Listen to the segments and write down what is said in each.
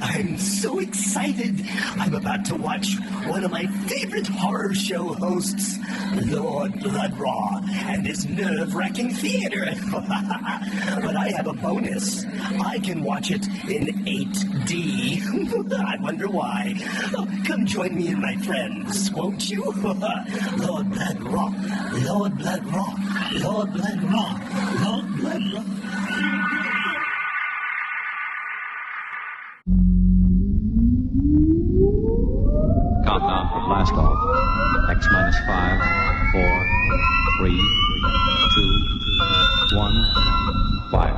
I'm so excited. I'm about to watch one of my favorite horror show hosts, Lord Blood-Rah, and his nerve-wracking theater. But I have a bonus. I can watch it in 8D. I wonder why. Oh, come join me and my friends, won't you? Lord Blood-Rah, Lord Blood-Rah, Lord Blood-Rah, Lord Blood-Rah. Countdown for blast off. X minus 5, 4, 3, 2, 1, fire.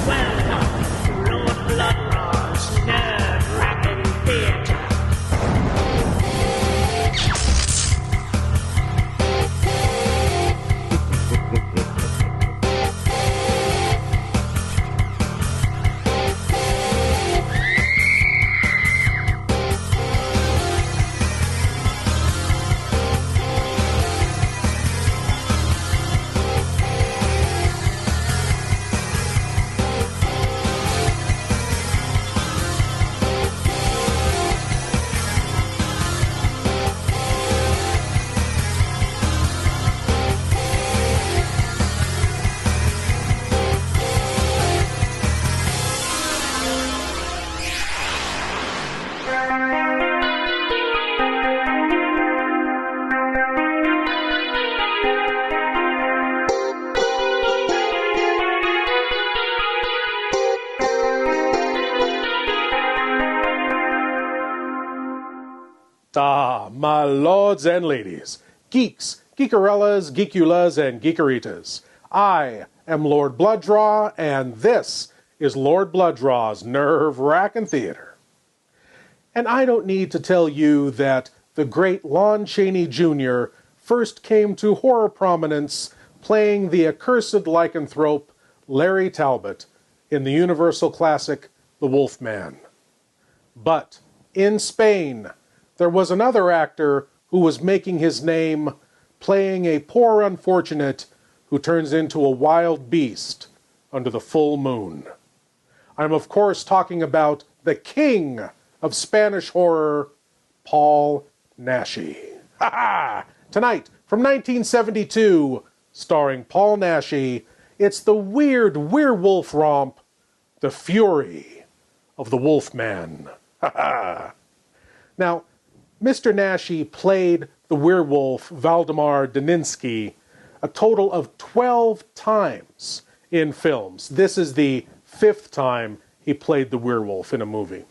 Welcome to Lord Blood-Rah's nerve-wracking theater. Ah, my lords and ladies, geeks, geekarellas, geekulas, and geekeritas. I am Lord Blood-Rah, and this is Lord Blood-Rah's Nerve-Wrackin' Theater. And I don't need to tell you that the great Lon Chaney Jr. first came to horror prominence playing the accursed lycanthrope Larry Talbot in the Universal classic The Wolfman. But in Spain, there was another actor who was making his name playing a poor unfortunate who turns into a wild beast under the full moon. I'm of course talking about the king of Spanish horror, Paul Naschy. Ha-ha! Tonight, from 1972, starring Paul Naschy, it's the weird werewolf romp, The Fury of the Wolfman. Ha-ha! Now, Mr. Naschy played the werewolf Valdemar Daninsky a total of 12 times in films. This is the 5th time he played the werewolf in a movie.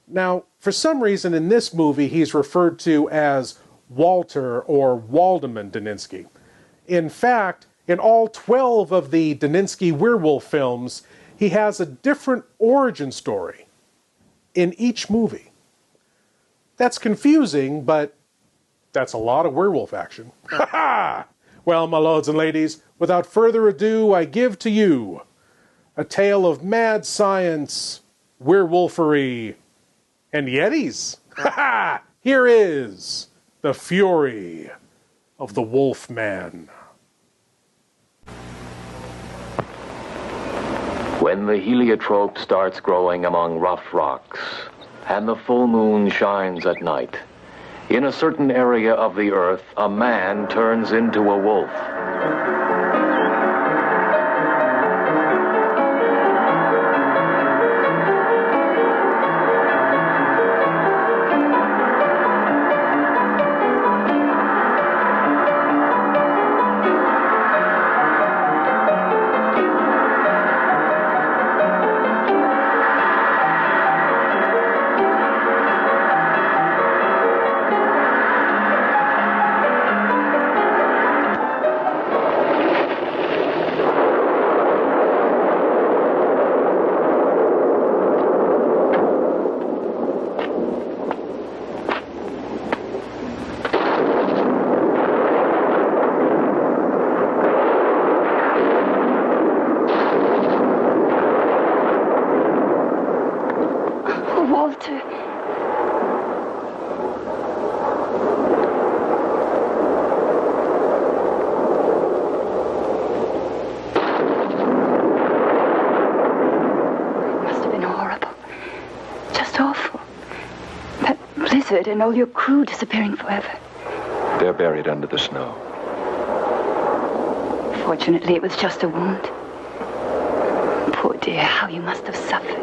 Now, for some reason in this movie he's referred to as Walter or Waldemar Daninsky. In fact, in all 12 of the Daninsky werewolf films, he has a different origin story in each movie. That's confusing, but that's a lot of werewolf action. Ha ha! Well, my lords and ladies, without further ado, I give to you a tale of mad science, werewolfery, and yetis. Ha ha! Here is The Fury of the Wolfman. When the heliotrope starts growing among rough rocks, and the full moon shines at night, in a certain area of the earth, a man turns into a wolf. blizzard and all your crew disappearing forever. They're buried under the snow. Fortunately, it was just a wound. Poor dear, how you must have suffered.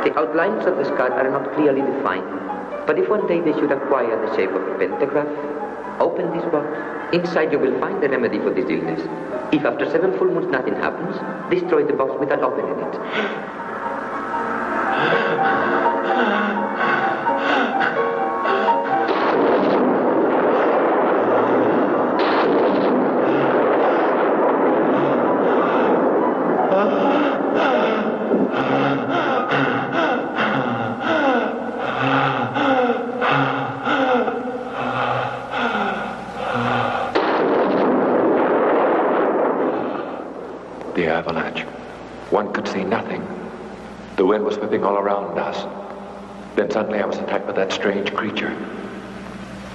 The outlines of the skull are not clearly defined, but if one day they should acquire the shape of a pentagram, open this box. Inside you will find the remedy for this illness. If after 7 full moons nothing happens, destroy the box without opening it. The avalanche. One could see nothing. The wind was whipping all around us. Then suddenly I was attacked by that strange creature.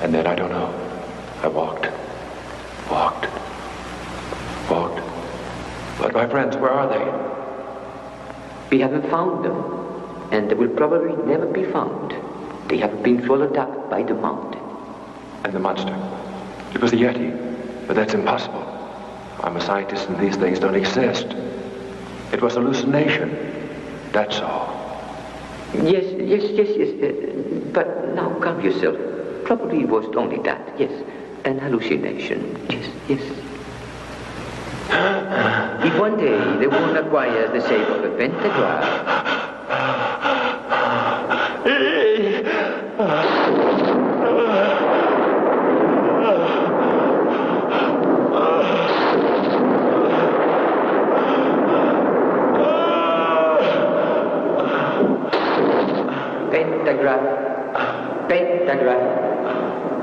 And then I don't know. I walked. But my friends, where are they? We haven't found them, and they will probably never be found. They have been swallowed up by the mountain. And the monster. It was a Yeti. But that's impossible. I'm a scientist and these things don't exist. It was hallucination. That's all. Yes. But now calm yourself. Probably it was only that. Yes, an hallucination. Yes. If one day the wound acquires the shape of a pentagram,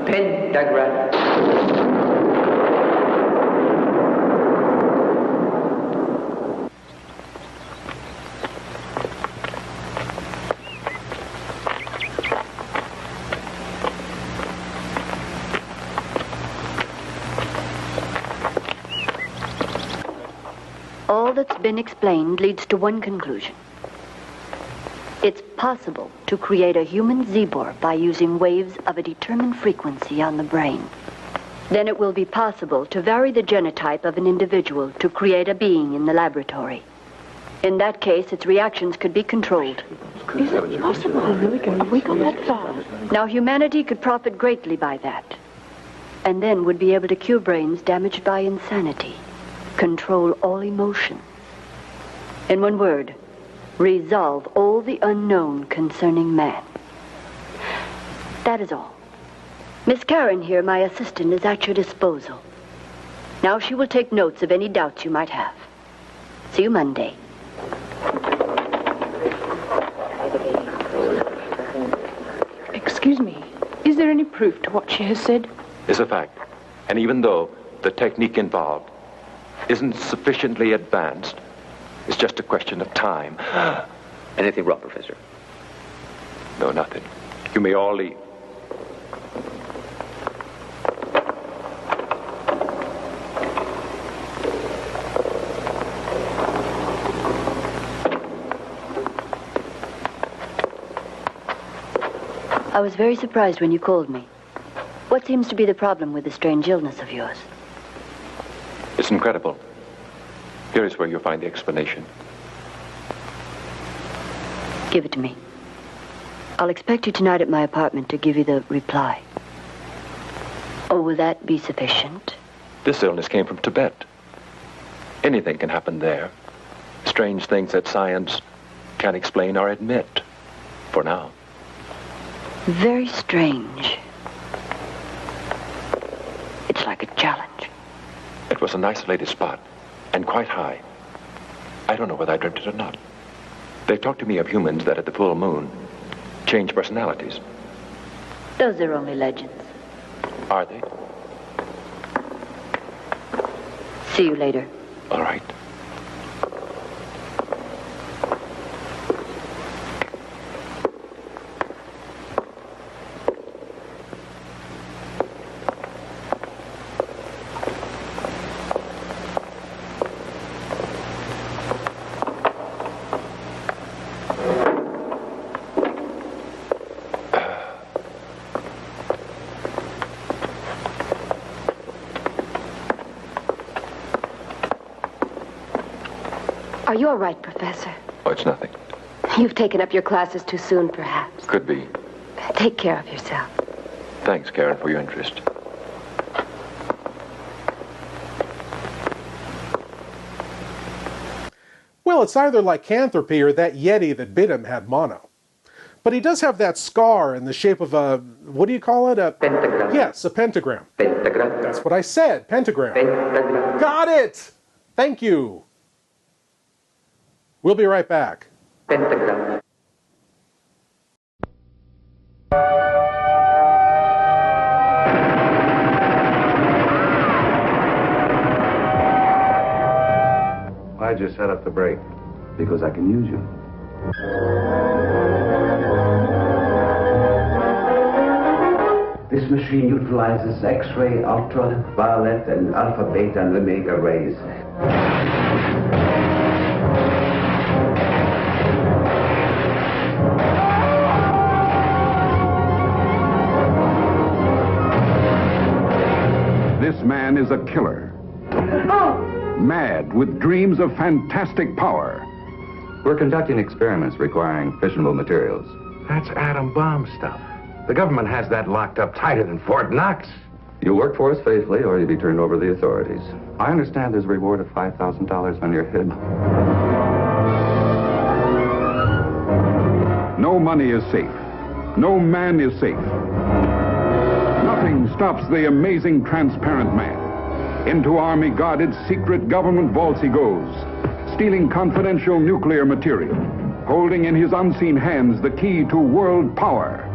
pentagram. All that's been explained leads to one conclusion. It's possible to create a human Zebor by using waves of a determined frequency on the brain. Then it will be possible to vary the genotype of an individual to create a being in the laboratory. In that case, its reactions could be controlled. Is it possible? Have we gone that far? Now, humanity could profit greatly by that. And then would be able to cure brains damaged by insanity. Control all emotions. In one word, resolve all the unknown concerning man. That is all. Miss Karen here, my assistant, is at your disposal. Now she will take notes of any doubts you might have. See you Monday. Excuse me, is there any proof to what she has said? It's a fact. And even though the technique involved isn't sufficiently advanced, it's just a question of time. Anything wrong, Professor? No, nothing. You may all leave. I was very surprised when you called me. What seems to be the problem with the strange illness of yours? It's incredible. Here is where you'll find the explanation. Give it to me. I'll expect you tonight at my apartment to give you the reply. Oh, will that be sufficient? This illness came from Tibet. Anything can happen there. Strange things that science can't explain or admit. For now. Very strange. It's like a challenge. It was an isolated spot, and quite high. I don't know whether I dreamt it or not. They talked to me of humans that at the full moon change personalities. Those are only legends. Are they? See you later. All right. Are you all right, Professor? Oh, it's nothing. You've taken up your classes too soon, perhaps. Could be. Take care of yourself. Thanks, Karen, for your interest. Well, it's either lycanthropy or that Yeti that bit him had mono. But he does have that scar in the shape of a, what do you call it? A Pentagram. Yes, a pentagram. Pentagram. That's what I said, pentagram. Pentagram. Got it! Thank you. We'll be right back. Pentagram. Why'd you set up the break? Because I can use you. This machine utilizes X-ray, ultraviolet, and alpha, beta, and omega rays. This man is a killer. Mad with dreams of fantastic power. We're conducting experiments requiring fissionable materials. That's atom bomb stuff. The government has that locked up tighter than Fort Knox. You work for us faithfully, or you'll be turned over to the authorities. I understand there's a reward of $5,000 on your head. No money is safe. No man is safe. Nothing stops the amazing transparent man. Into army-guarded secret government vaults he goes, stealing confidential nuclear material, holding in his unseen hands the key to world power.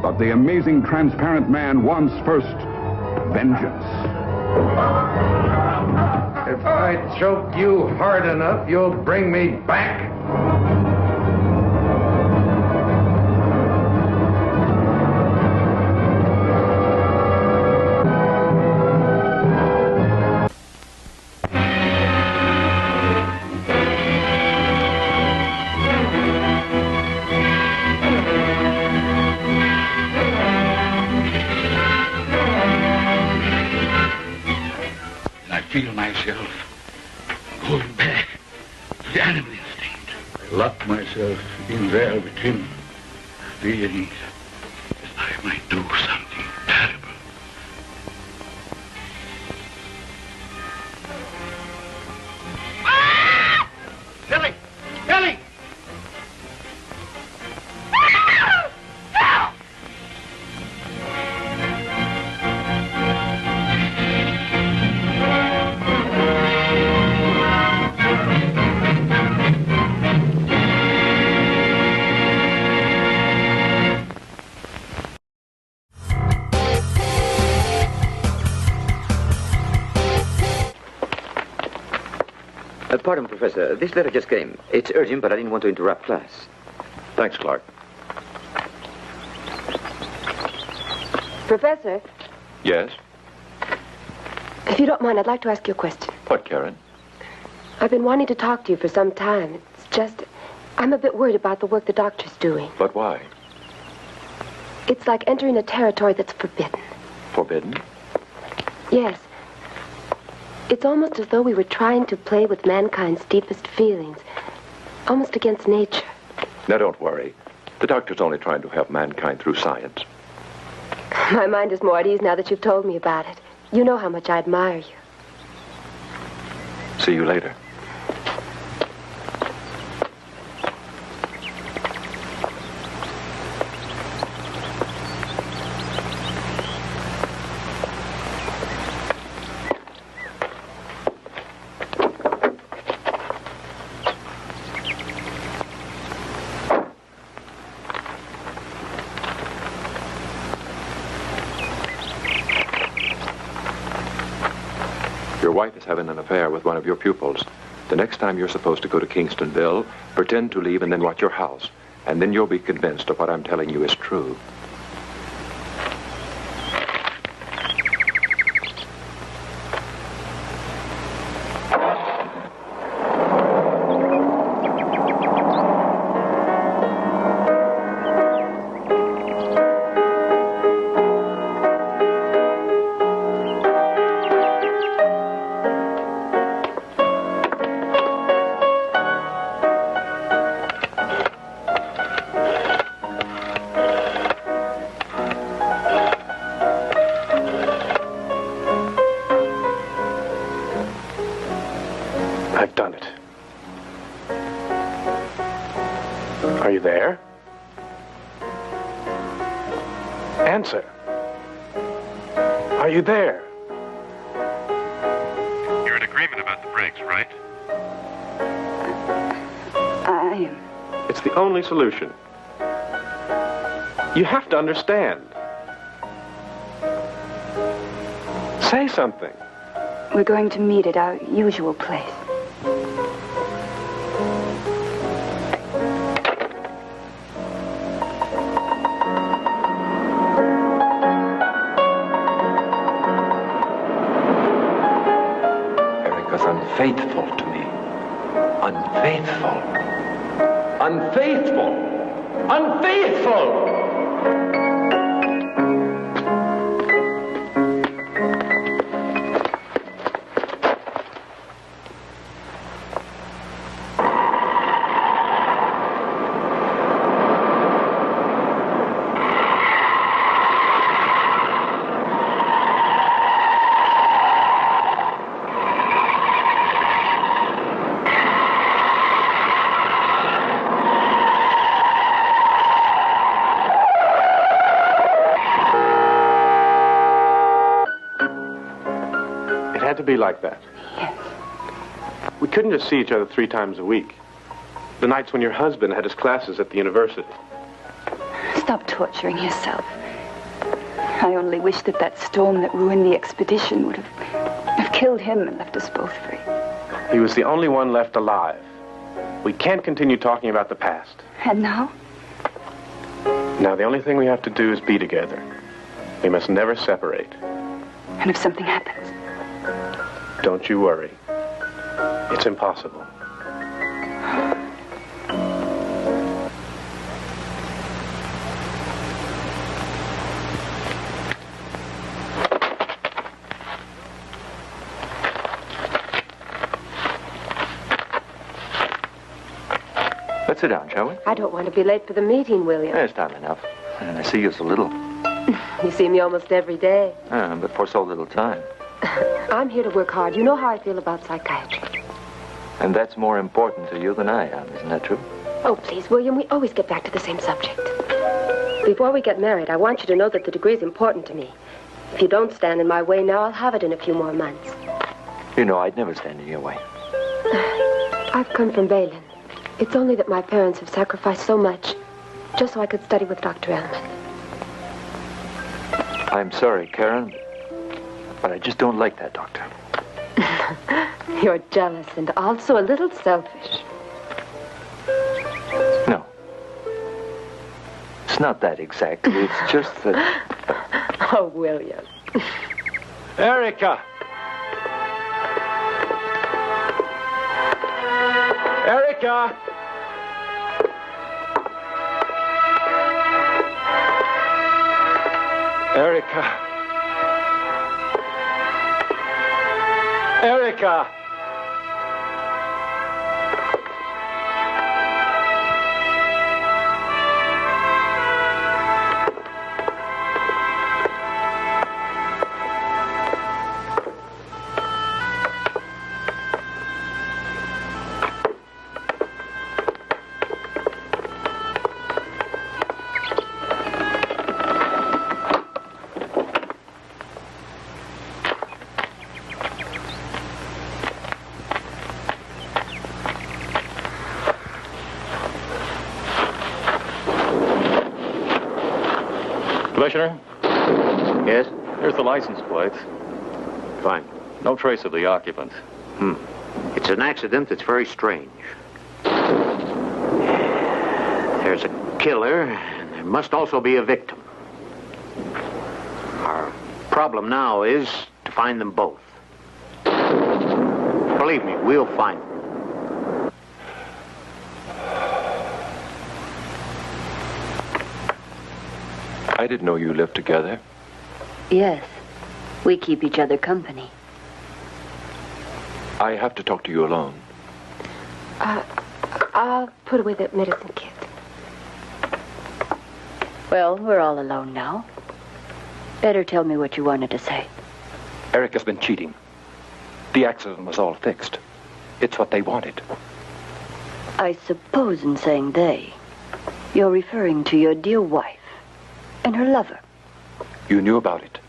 But the amazing transparent man wants first vengeance. If I choke you hard enough, you'll bring me back. Feel myself going back to the animal instinct. I lock myself in there with him, fearing that I might do something terrible. Ah! Billy! Billy! Ah! Help! Pardon, Professor. This letter just came. It's urgent, but I didn't want to interrupt class. Thanks, Clark. Professor, Yes? if you don't mind, I'd like to ask you a question. What, Karen? I've been wanting to talk to you for some time. It's just, I'm a bit worried about the work the doctor's doing. But why? It's like entering a territory that's forbidden. Forbidden? Yes. It's almost as though we were trying to play with mankind's deepest feelings, almost against nature. Now, don't worry. The doctor's only trying to help mankind through science. My mind is more at ease now that you've told me about it. You know how much I admire you. See you later. Your wife is having an affair with one of your pupils. The next time you're supposed to go to Kingstonville, pretend to leave and then watch your house. And then you'll be convinced of what I'm telling you is true. I've done it. Are you there? Answer. Are you there? You're in agreement about the brakes, right? I am. It's the only solution. You have to understand. Say something. We're going to meet at our usual place. Erica's unfaithful to me. Unfaithful. Unfaithful. Unfaithful! It had to be like that. Yes. We couldn't just see each other 3 times a week. The nights when your husband had his classes at the university. Stop torturing yourself. I only wish that that storm that ruined the expedition would have killed him and left us both free. He was the only one left alive. We can't continue talking about the past. And now? Now, the only thing we have to do is be together. We must never separate. And if something happens? Don't you worry. It's impossible. Let's sit down, shall we? I don't want to be late for the meeting, William. There's time enough. And I see you so little. You see me almost every day. But for so little time. I'm here to work hard. You know how I feel about psychiatry. And that's more important to you than I am, isn't that true? Oh, please, William, we always get back to the same subject. Before we get married, I want you to know that the degree is important to me. If you don't stand in my way now, I'll have it in a few more months. You know, I'd never stand in your way. I've come from Balin. It's only that my parents have sacrificed so much just so I could study with Dr. Ellman. I'm sorry, Karen, but I just don't like that doctor. You're jealous and also a little selfish. No. It's not that exactly. It's just that... Oh, William. Erica! Erica! Erica. Erica! Commissioner? Yes? Here's the license plate. Fine. No trace of the occupant. It's an accident that's very strange. There's a killer, and there must also be a victim. Our problem now is to find them both. Believe me, we'll find them. I didn't know you lived together. Yes. We keep each other company. I have to talk to you alone. I'll put away the medicine kit. Well, we're all alone now. Better tell me what you wanted to say. Eric has been cheating. The accident was all fixed. It's what they wanted. I suppose in saying they, you're referring to your dear wife and her lover. You knew about it.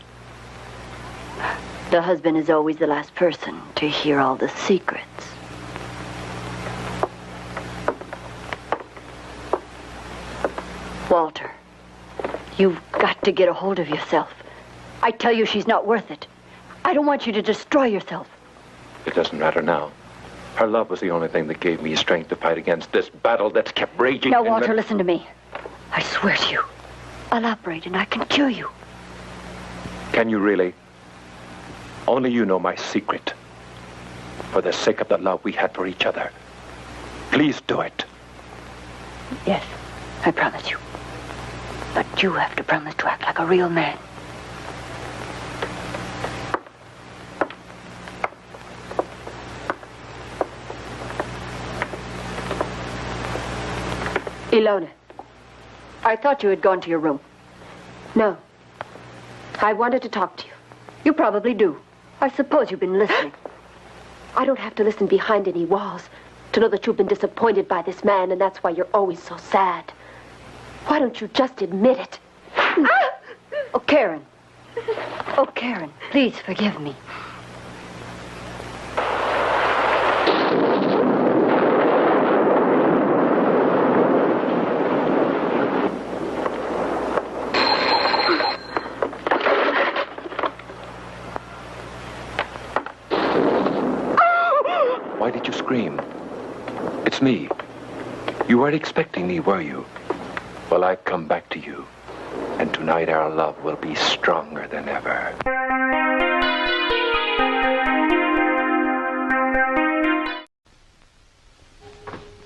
The husband is always the last person to hear all the secrets. Walter, you've got to get a hold of yourself. I tell you she's not worth it. I don't want you to destroy yourself. It doesn't matter now. Her love was the only thing that gave me strength to fight against this battle that's kept raging. Now, Walter, listen to me. I swear to you, I'll operate and I can cure you. Can you really? Only you know my secret. For the sake of the love we had for each other. Please do it. Yes, I promise you. But you have to promise to act like a real man. Ilona. I thought you had gone to your room. No. I wanted to talk to you. You probably do. I suppose you've been listening. I don't have to listen behind any walls to know that you've been disappointed by this man, and that's why you're always so sad. Why don't you just admit it? Oh, Karen. Oh, Karen, please forgive me. Why did you scream? It's me. You weren't expecting me, were you? Well, I've come back to you. And tonight our love will be stronger than ever.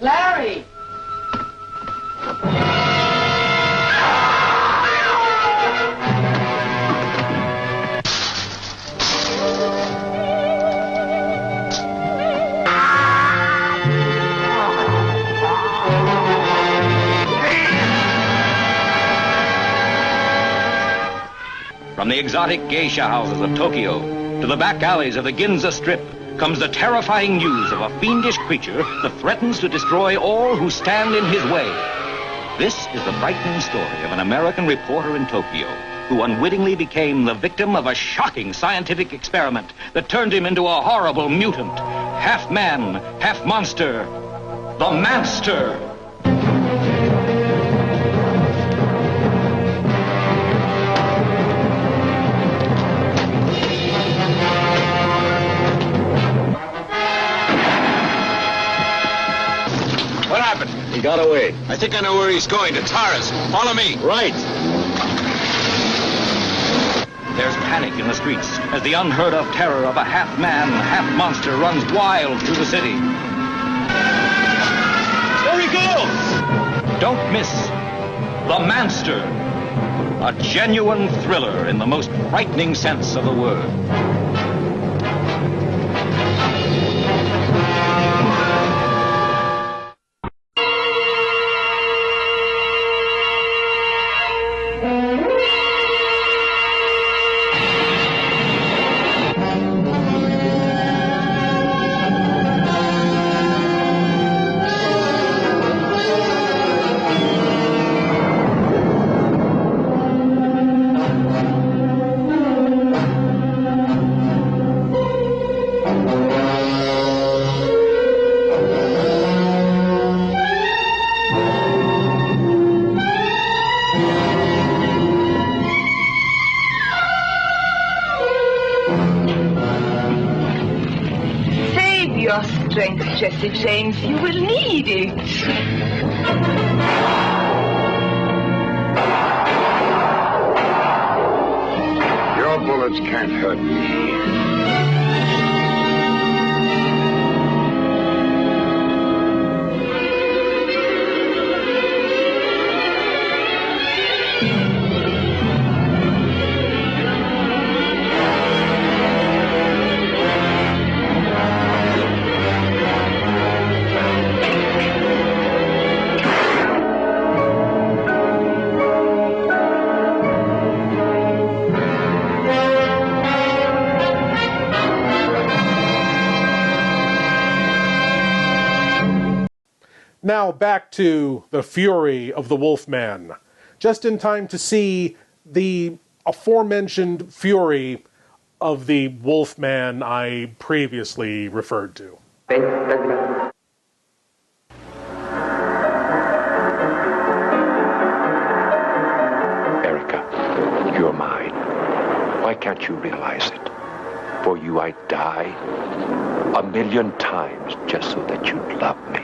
Larry! From the exotic geisha houses of Tokyo to the back alleys of the Ginza Strip comes the terrifying news of a fiendish creature that threatens to destroy all who stand in his way. This is the frightening story of an American reporter in Tokyo who unwittingly became the victim of a shocking scientific experiment that turned him into a horrible mutant, half man, half monster, the Manster. He got away. I think I know where he's going, to Taras. Follow me. Right. There's panic in the streets as the unheard-of terror of a half-man, half-monster runs wild through the city. There he goes! Don't miss The Manster, a genuine thriller in the most frightening sense of the word. your strength, Jesse James. You will need it. Your bullets can't hurt me. Now back to the fury of the Wolfman. Just in time to see the aforementioned fury of the Wolfman I previously referred to. Erica, you're mine. Why can't you realize it? For you I'd die 1,000,000 times just so that you'd love me.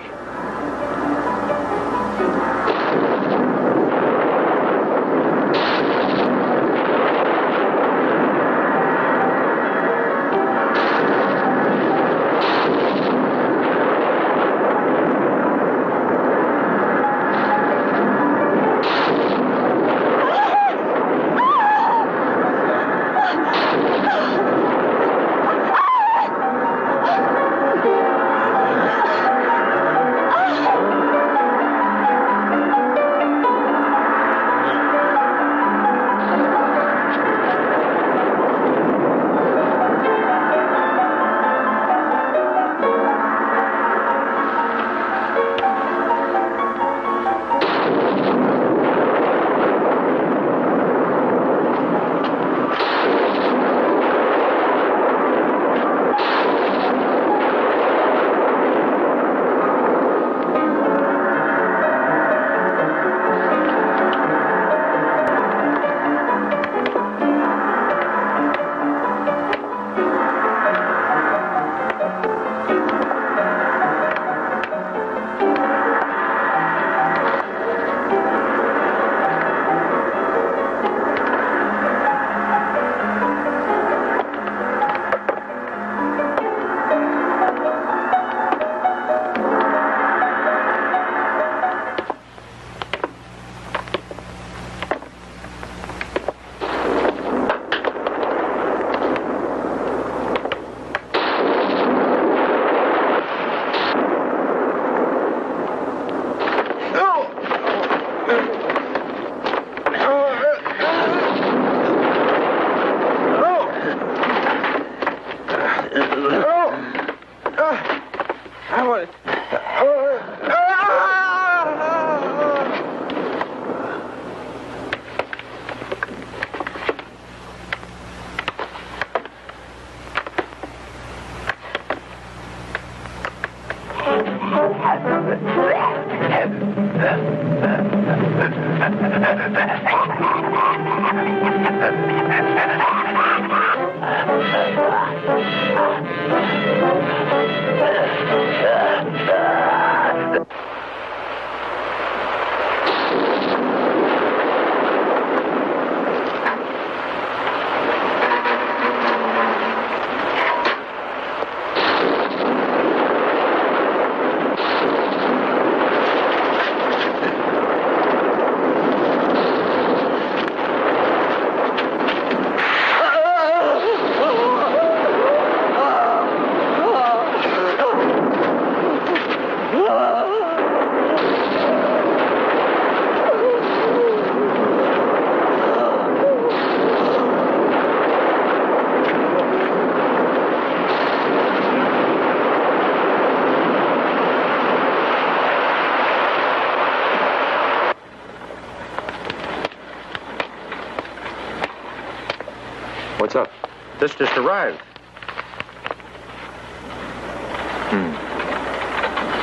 What's up? This just arrived.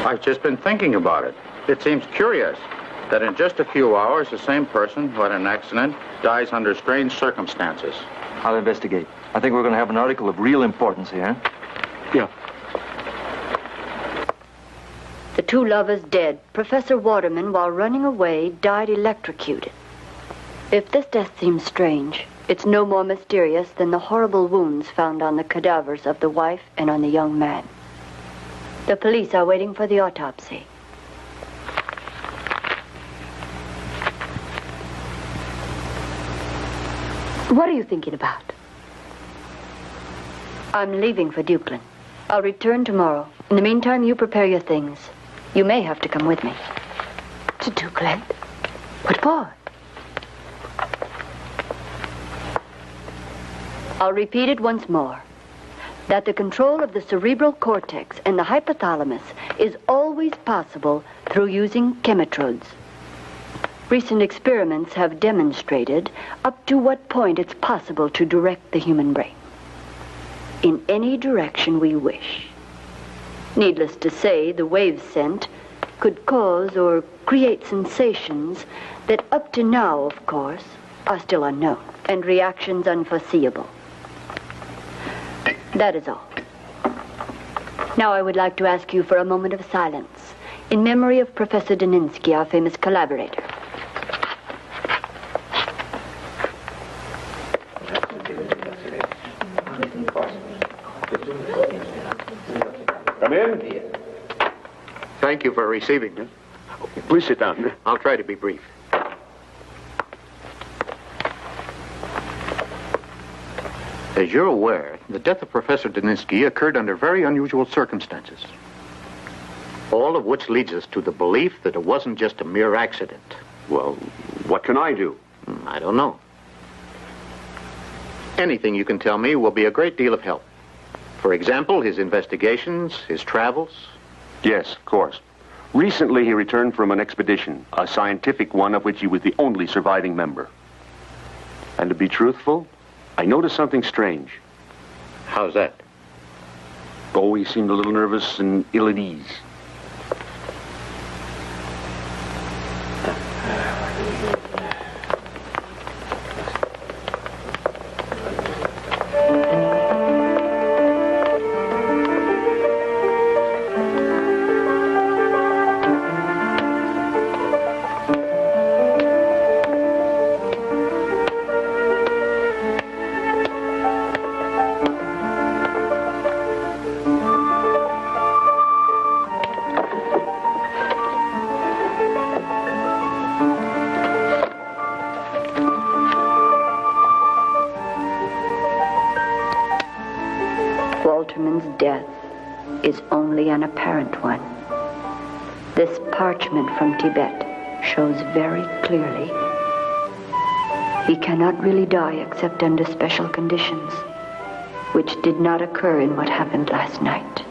I've just been thinking about it. It seems curious that in just a few hours, the same person who had an accident dies under strange circumstances. I'll investigate. I think we're going to have an article of real importance here. Yeah. two lovers dead. Professor Waterman, while running away, died electrocuted. If this death seems strange, it's no more mysterious than the horrible wounds found on the cadavers of the wife and on the young man. The police are waiting for the autopsy. What are you thinking about? I'm leaving for Dukeland. I'll return tomorrow. In the meantime, you prepare your things. You may have to come with me. To Dukeland? What for? I'll repeat it once more. That the control of the cerebral cortex and the hypothalamus is always possible through using chemitrodes. Recent experiments have demonstrated up to what point it's possible to direct the human brain in any direction we wish. Needless to say, the waves sent could cause or create sensations that up to now, of course, are still unknown and reactions unforeseeable. That is all. Now I would like to ask you for a moment of silence in memory of Professor Daninsky, our famous collaborator. Come in. Thank you for receiving me. Please sit down. I'll try to be brief. As you're aware, the death of Professor Daninsky occurred under very unusual circumstances. All of which leads us to the belief that it wasn't just a mere accident. Well, what can I do? I don't know. Anything you can tell me will be a great deal of help. For example, his investigations, his travels. Yes, of course. Recently, he returned from an expedition, a scientific one of which he was the only surviving member. And to be truthful, I noticed something strange. How's that? Oh, he seemed a little nervous and ill at ease. Walterman's death is only an apparent one. This parchment from Tibet shows very clearly he cannot really die except under special conditions, which did not occur in what happened last night.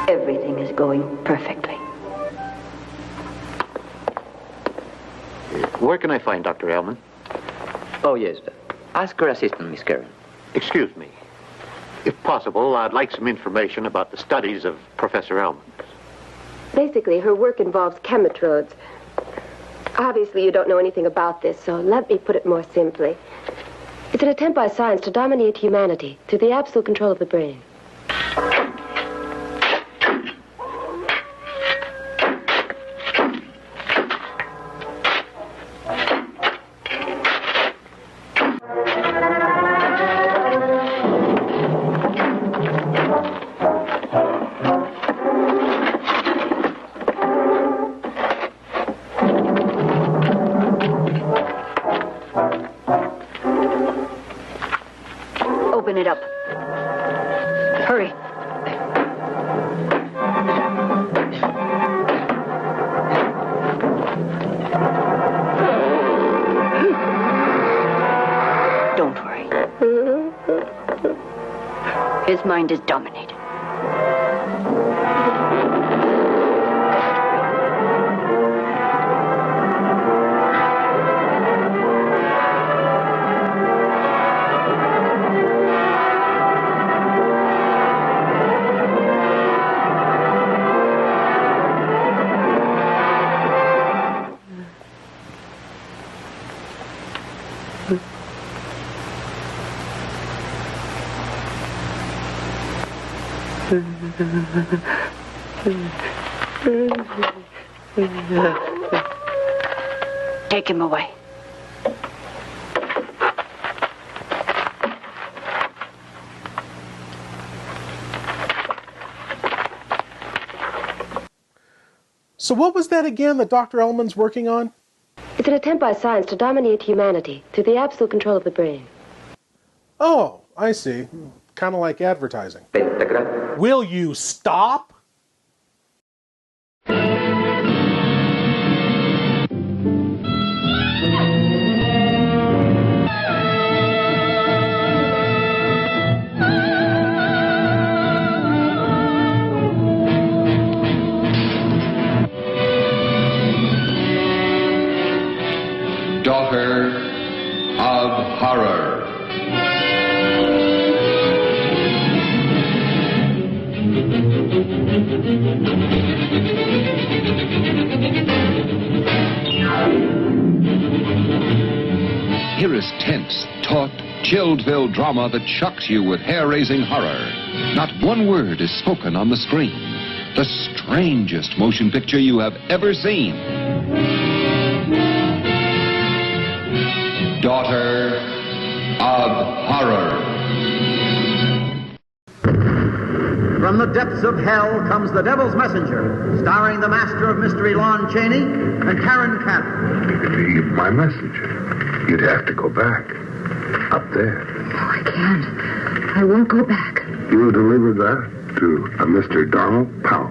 Everything is going perfectly. Where can I find Dr. Ellman? Oh, yes. Ask her assistant, Miss Karen. Excuse me. If possible, I'd like some information about the studies of Professor Ellman. Basically, her work involves chemitrodes. Obviously, you don't know anything about this, so let me put it more simply. It's an attempt by science to dominate humanity through the absolute control of the brain. Open it up. Hurry. Don't worry. His mind is dominated. Take him away. So what was that again that Dr. Ellman's working on? It's an attempt by science to dominate humanity through the absolute control of the brain. Oh, I see. Kind of like advertising. Will you stop? Daughter of Horror. Here is tense, taut, chill-filled drama that shocks you with hair-raising horror. Not one word is spoken on the screen. The strangest motion picture you have ever seen. Daughter of Horror. From the depths of hell comes The Devil's Messenger, starring the master of mystery Lon Chaney and Karen Cannon. To be my messenger, you'd have to go back. Up there. No, I can't. I won't go back. You'll deliver that to a Mr. Donald Powell.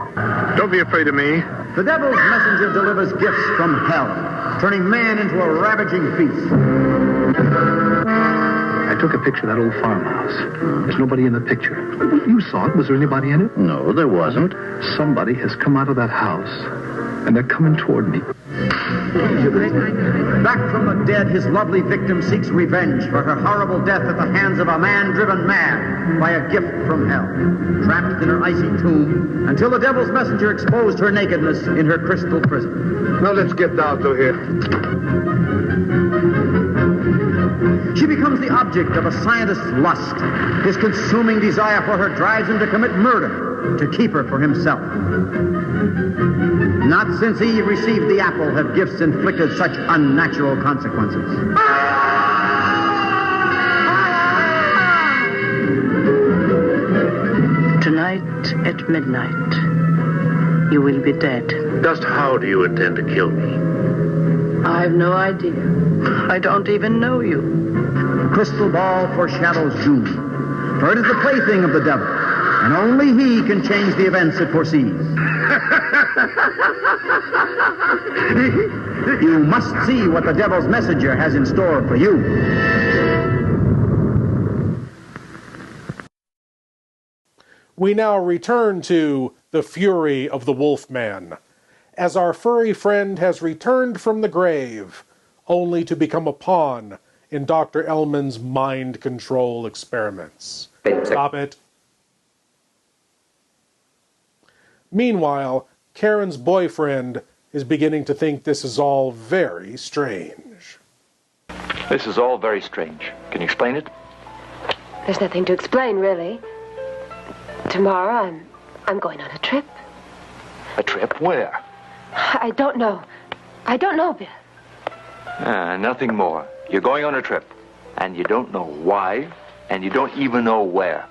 Don't be afraid of me. The Devil's Messenger delivers gifts from hell, turning man into a ravaging beast. I took a picture of that old farmhouse. There's nobody in the picture. You saw it. Was there anybody in it? No, there wasn't. Somebody has come out of that house, and they're coming toward me. Back from the dead, his lovely victim seeks revenge for her horrible death at the hands of a man driven mad by a gift from hell, trapped in her icy tomb until the Devil's Messenger exposed her nakedness in her crystal prison. Now let's get down to here. She becomes the object of a scientist's lust. His consuming desire for her drives him to commit murder to keep her for himself. Not since Eve received the apple have gifts inflicted such unnatural consequences. Tonight at midnight, you will be dead. Just how do you intend to kill me? I've no idea. I don't even know you. The crystal ball foreshadows doom, for it is the plaything of the devil, and only he can change the events it foresees. You must see what the Devil's Messenger has in store for you. We now return to the fury of the Wolfman, as our furry friend has returned from the grave, only to become a pawn in Dr. Ellman's mind control experiments. Stop it. Meanwhile, Karen's boyfriend is beginning to think this is all very strange. This is all very strange. Can you explain it? There's nothing to explain, really. Tomorrow, I'm going on a trip. A trip? Where? I don't know. I don't know, Bill. Nothing more. You're going on a trip, and you don't know why, and you don't even know where.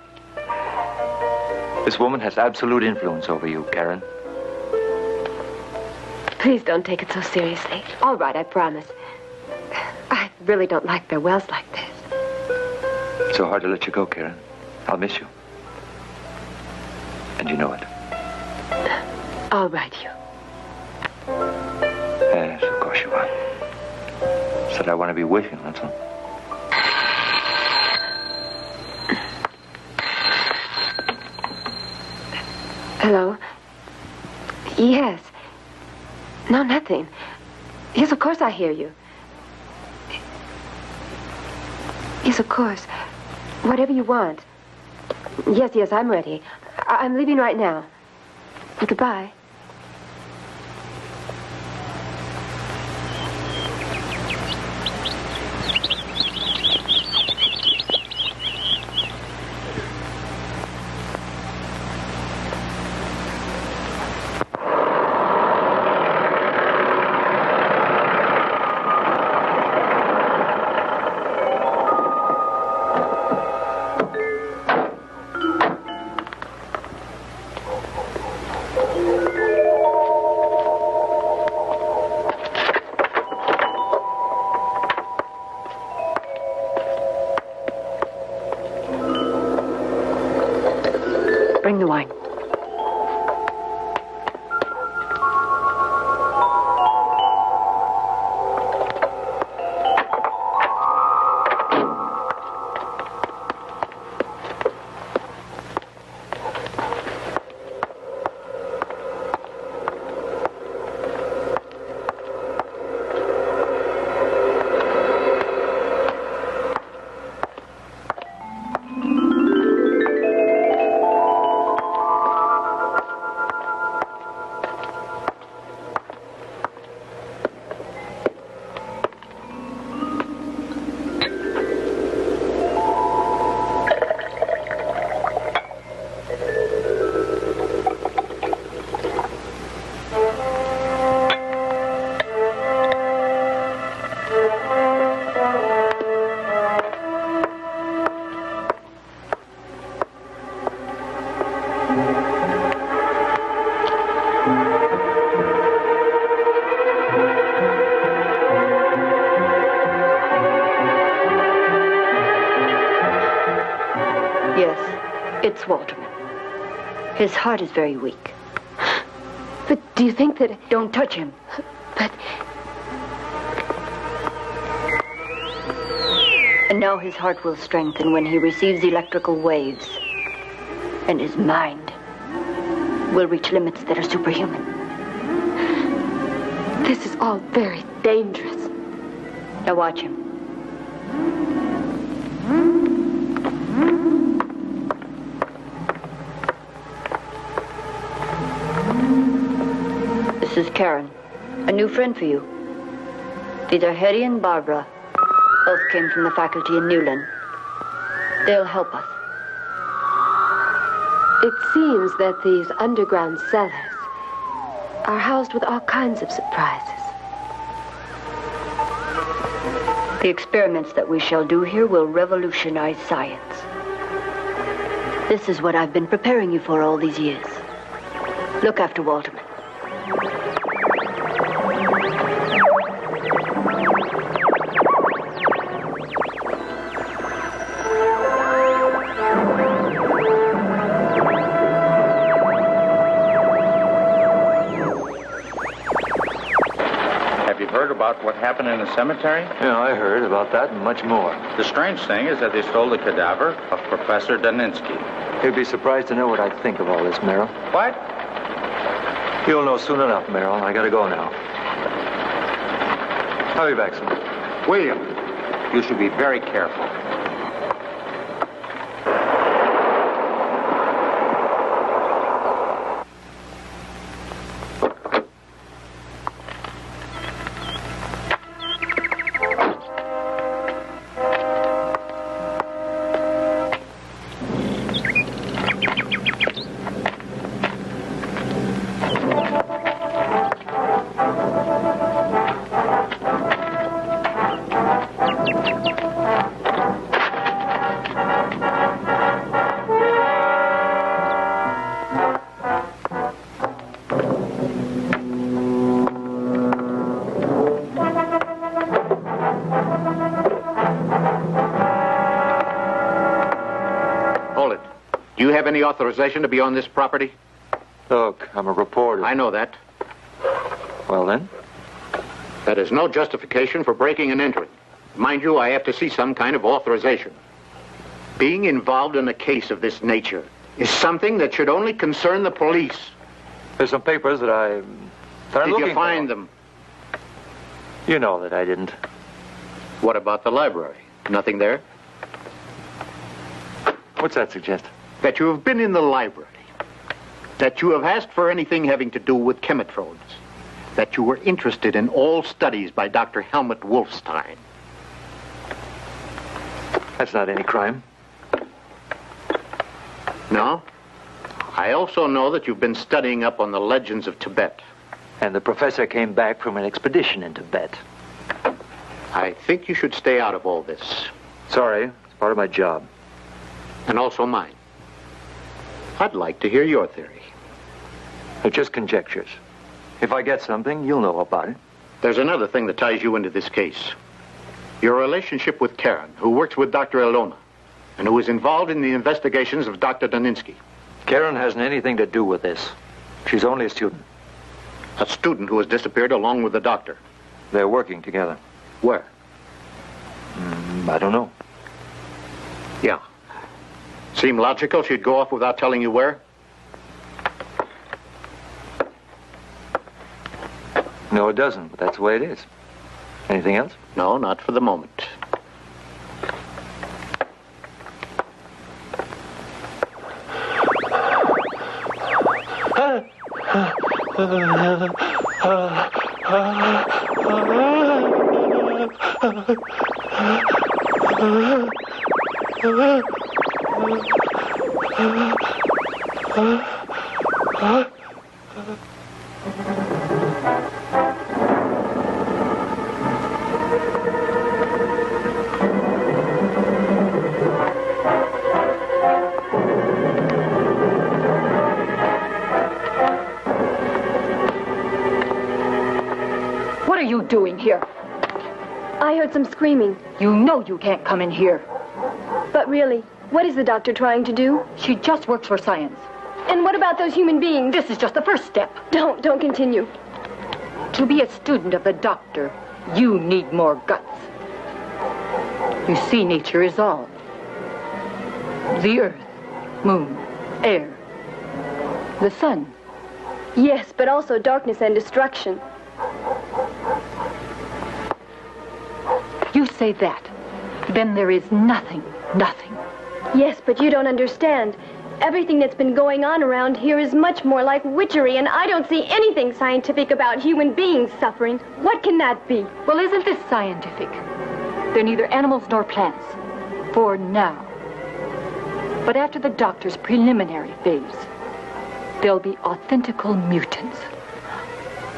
This woman has absolute influence over you, Karen. Please don't take it so seriously. All right, I promise. I really don't like farewells like this. It's so hard to let you go, Karen. I'll miss you. And you know it. All right, you. Yes, of course you are. Said I want to be with you, that's all. Hello? Yes. No, nothing. Yes, of course I hear you. Yes, of course. Whatever you want. Yes, I'm ready. I'm leaving right now. Goodbye. Bring the wine. It's Walterman. His heart is very weak. But do you think that... Don't touch him. But... And now his heart will strengthen when he receives electrical waves. And his mind will reach limits that are superhuman. This is all very dangerous. Now watch him. This is Karen, a new friend for you. These are Hetty and Barbara. Both came from the faculty in Newland. They'll help us. It seems that these underground cellars are housed with all kinds of surprises. The experiments that we shall do here will revolutionize science. This is what I've been preparing you for all these years. Look after Walterman. About what happened in the cemetery? Yeah, I heard about that and much more. The strange thing is that they stole the cadaver of Professor Daninsky. You'd be surprised to know what I think of all this, Merrill. What? You'll know soon enough, Merrill. I gotta go now. I'll be back soon. William, you should be very careful. Any authorization to be on this property? Look, I'm a reporter. I know that. Well, then? That is no justification for breaking and entering. Mind you, I have to see some kind of authorization. Being involved in a case of this nature is something that should only concern the police. There's some papers that I'm Did looking you find for. them? You know that I didn't. What about the library? Nothing there? What's that suggest? That you have been in the library. That you have asked for anything having to do with chemitrodes. That you were interested in all studies by Dr. Helmut Wolfstein. That's not any crime. No? I also know that you've been studying up on the legends of Tibet. And the professor came back from an expedition in Tibet. I think you should stay out of all this. Sorry, it's part of my job. And also mine. I'd like to hear your theory. They're just conjectures. If I get something, you'll know about it. There's another thing that ties you into this case. Your relationship with Karen, who works with Dr. Elona, and who is involved in the investigations of Dr. Daninsky. Karen hasn't anything to do with this. She's only a student. A student who has disappeared along with the doctor. They're working together. Where? I don't know. Yeah. Seem logical she'd go off without telling you where? No, it doesn't, but that's the way it is. Anything else? No, not for the moment. What are you doing here? I heard some screaming. You know you can't come in here. But really, what is the doctor trying to do? She just works for science. And what about those human beings? This is just the first step. Don't continue. To be a student of the doctor, you need more guts. You see, nature is all. The earth, moon, air, the sun. Yes, but also darkness and destruction. You say that. Then there is nothing. Yes, but you don't understand. Everything that's been going on around here is much more like witchery, and I don't see anything scientific about human beings suffering. What can that be? Well, isn't this scientific? They're neither animals nor plants. For now. But after the doctor's preliminary phase, they'll be authentical mutants.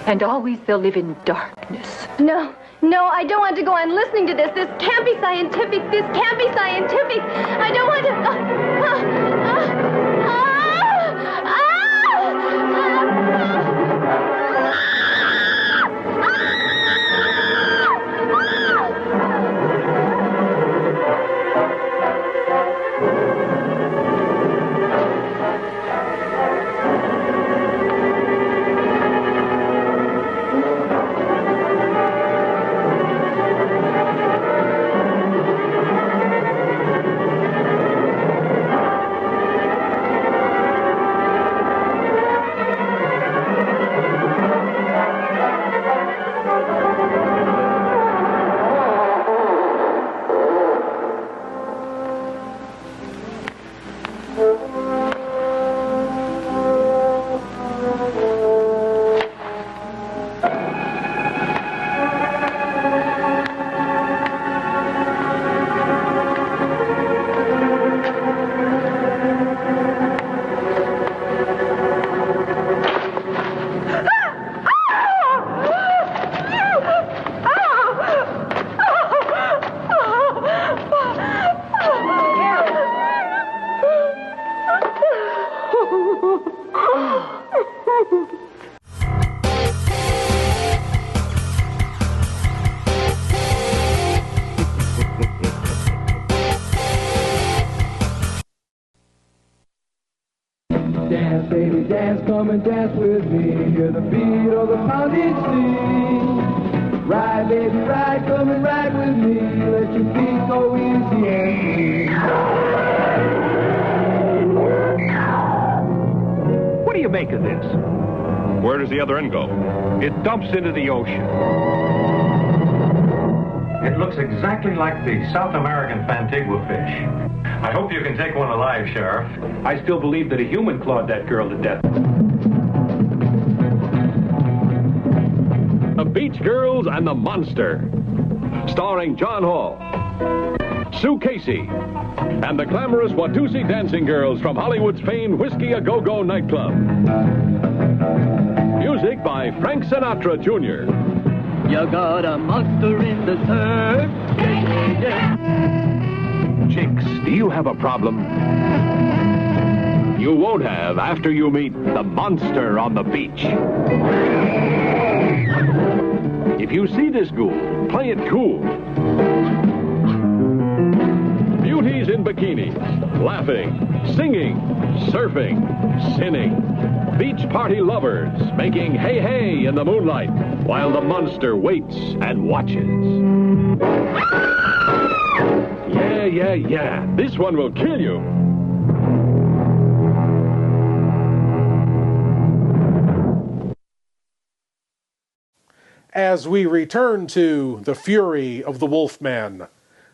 And always they'll live in darkness. No, I don't want to go on listening to this. This can't be scientific. This can't be scientific. I don't want to... Dance, baby, dance, come and dance with me. Hear the beat of the pounding string. Ride, baby, ride, come and ride with me. Let your feet go easy. What do you make of this? Where does the other end go? It dumps into the ocean. It looks exactly like the South American Fantigua fish. I hope you can take one alive, Sheriff. I still believe that a human clawed that girl to death. The Beach Girls and the Monster. Starring John Hall, Sue Casey, and the glamorous Watusi dancing girls from Hollywood's famed Whiskey A Go-Go nightclub. Music by Frank Sinatra, Jr. You got a monster in the surf. Chicks, do you have a problem? You won't have after you meet the monster on the beach. If you see this ghoul, play it cool. Beauty ladies in bikinis, laughing, singing, surfing, sinning. Beach party lovers making hey-hey in the moonlight while the monster waits and watches. Yeah. This one will kill you. As we return to the fury of the Wolfman,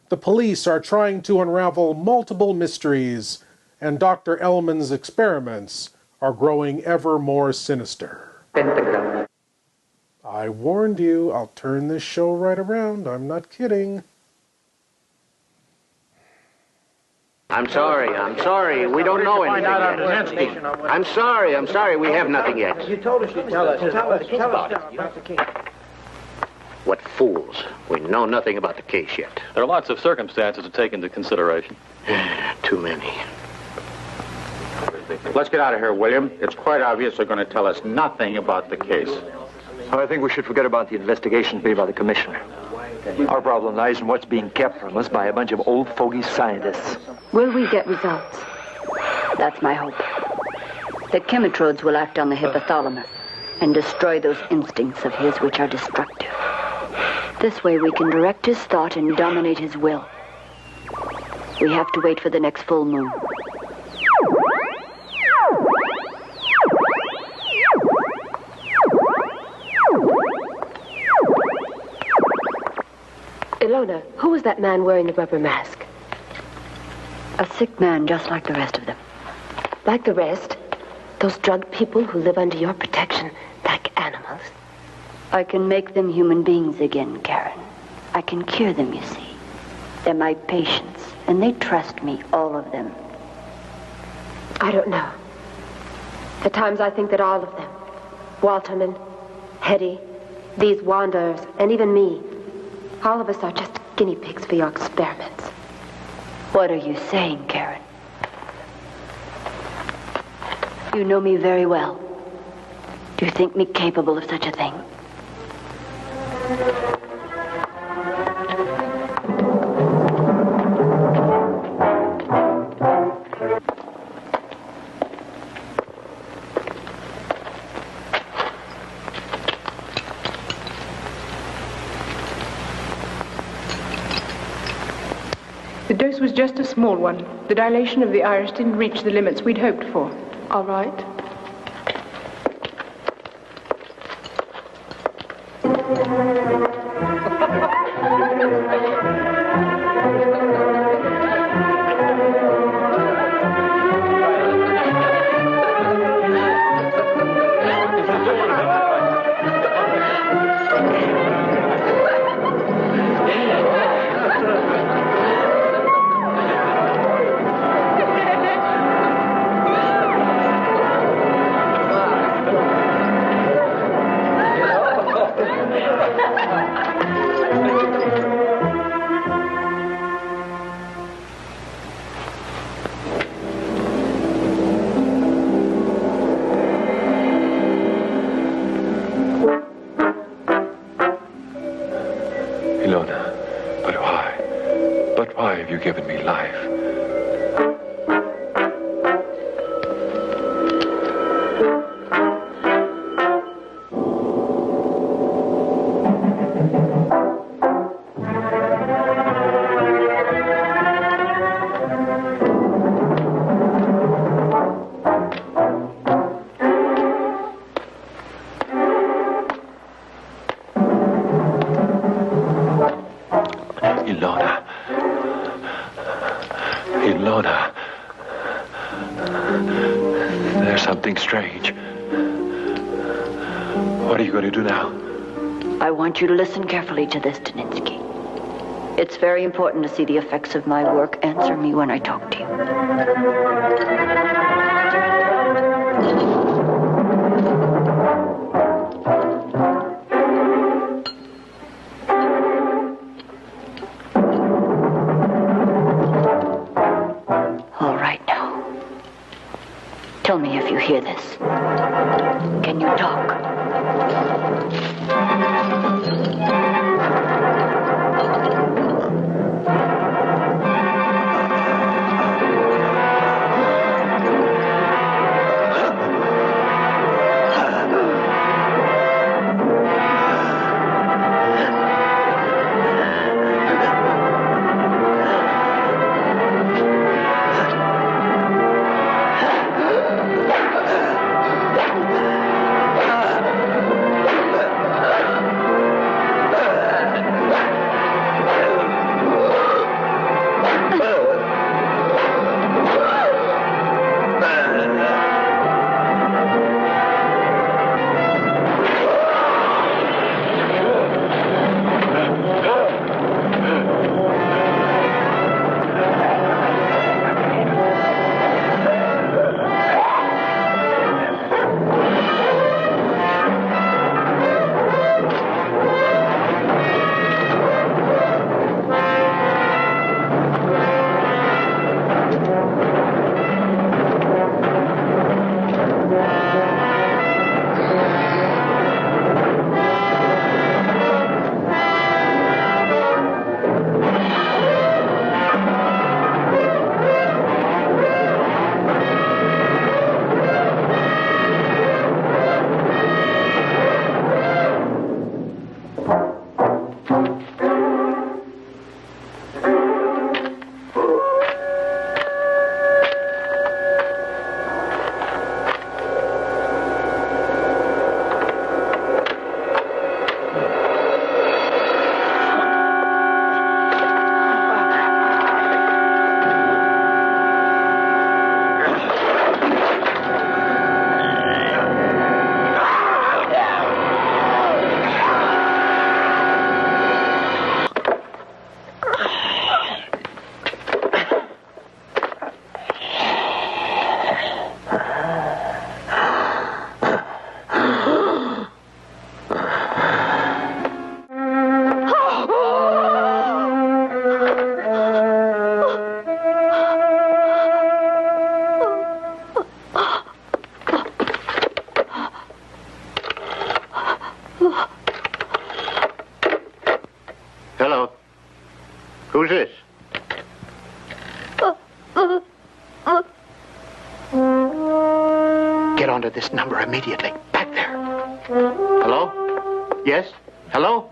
the police are trying to unravel multiple mysteries, and Dr. Ellman's experiments are growing ever more sinister. I warned you, I'll turn this show right around. I'm not kidding. I'm sorry. We don't know anything yet. I'm sorry. We have nothing yet. You told us you'd tell us. Tell us about it. You have the case. What fools. We know nothing about the case yet. There are lots of circumstances to take into consideration. Too many. Let's get out of here, William. It's quite obvious they're going to tell us nothing about the case. I think we should forget about the investigation made by the commissioner. Our problem lies in what's being kept from us by a bunch of old fogey scientists. Will we get results? That's my hope. The chemitrodes will act on the hypothalamus and destroy those instincts of his which are destructive. This way we can direct his thought and dominate his will. We have to wait for the next full moon. Ilona, who was that man wearing the rubber mask? A sick man just like the rest of them. Like the rest? Those drug people who live under your protection, like animals? I can make them human beings again, Karen. I can cure them, you see. They're my patients, and they trust me, all of them. I don't know. At times I think that all of them, Walterman, Hetty, these wanderers, and even me, all of us are just guinea pigs for your experiments. What are you saying, Karen? You know me very well. Do you think me capable of such a thing? The dose was just a small one. The dilation of the iris didn't reach the limits we'd hoped for. All right. Ilona. There's something strange. What are you going to do now? I want you to listen carefully to this, Daninsky. It's very important to see the effects of my work. Answer me when I talk to you. Tell me if you hear this. Can you talk? Get onto this number immediately. Back there. Hello? Yes? Hello?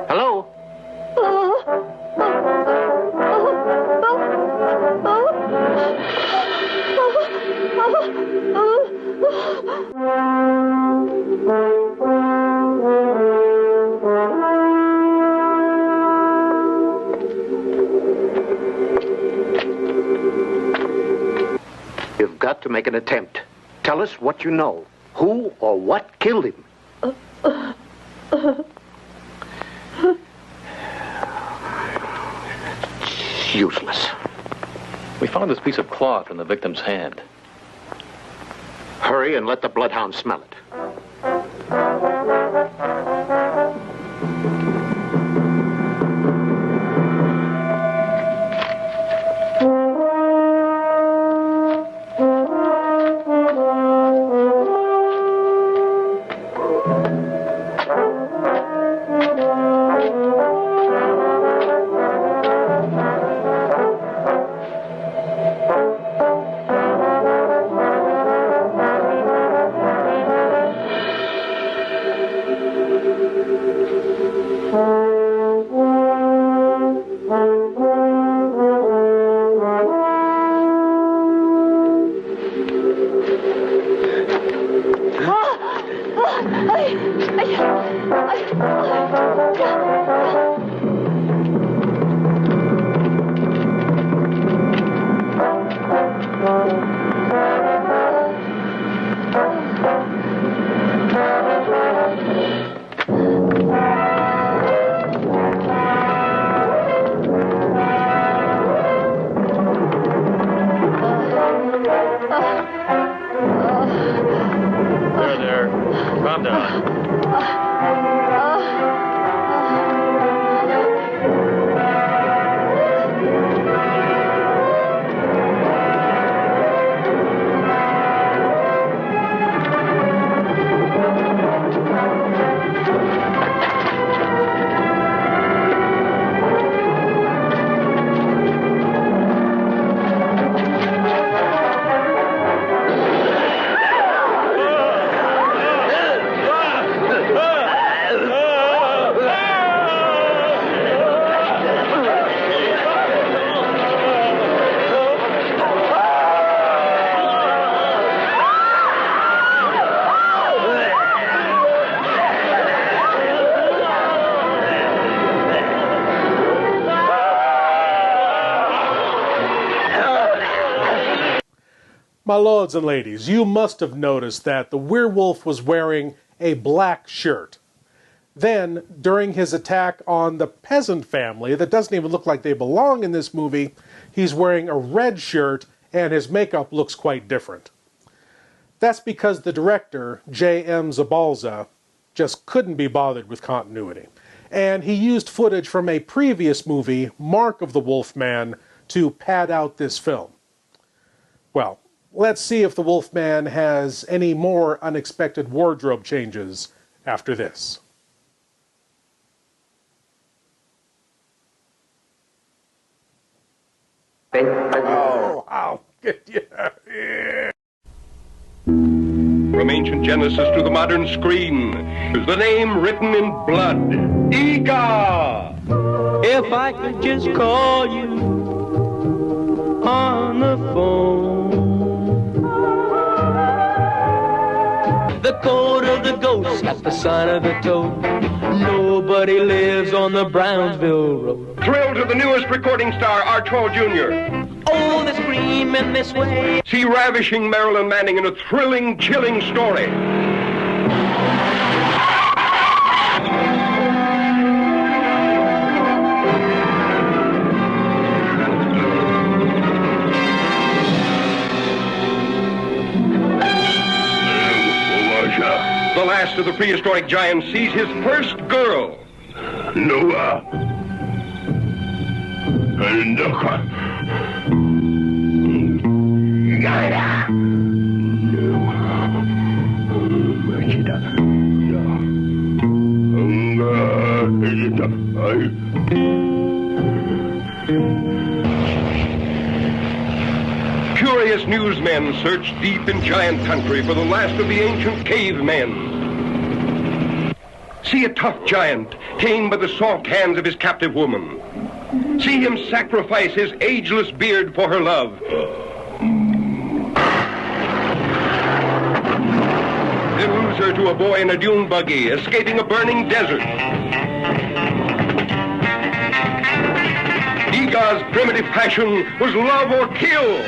Hello? You've got to make an attempt. Tell us what you know. Who or what killed him? It's useless. We found this piece of cloth in the victim's hand. Hurry and let the bloodhound smell it. My lords and ladies, you must have noticed that the werewolf was wearing a black shirt. Then, during his attack on the peasant family, that doesn't even look like they belong in this movie, he's wearing a red shirt and his makeup looks quite different. That's because the director, J.M. Zabalza, just couldn't be bothered with continuity. And he used footage from a previous movie, Mark of the Wolfman, to pad out this film. Well, let's see if the Wolfman has any more unexpected wardrobe changes after this. Oh, how good you. From ancient Genesis to the modern screen, is the name written in blood. Ega! If I could just call you on the phone. The code of the ghost got the sign of the toad. Nobody lives on the Brownsville Road. Thrilled to the newest recording star, Archibald Jr. Oh, they scream in this way. See ravishing Marilyn Manning in a thrilling, chilling story. The last of the prehistoric giants sees his first girl. Noah. Curious Famous newsmen search deep in giant country for the last of the ancient cavemen. See a tough giant tamed by the soft hands of his captive woman. See him sacrifice his ageless beard for her love. Then lose her to a boy in a dune buggy, escaping a burning desert. Igor's primitive passion was love or kill.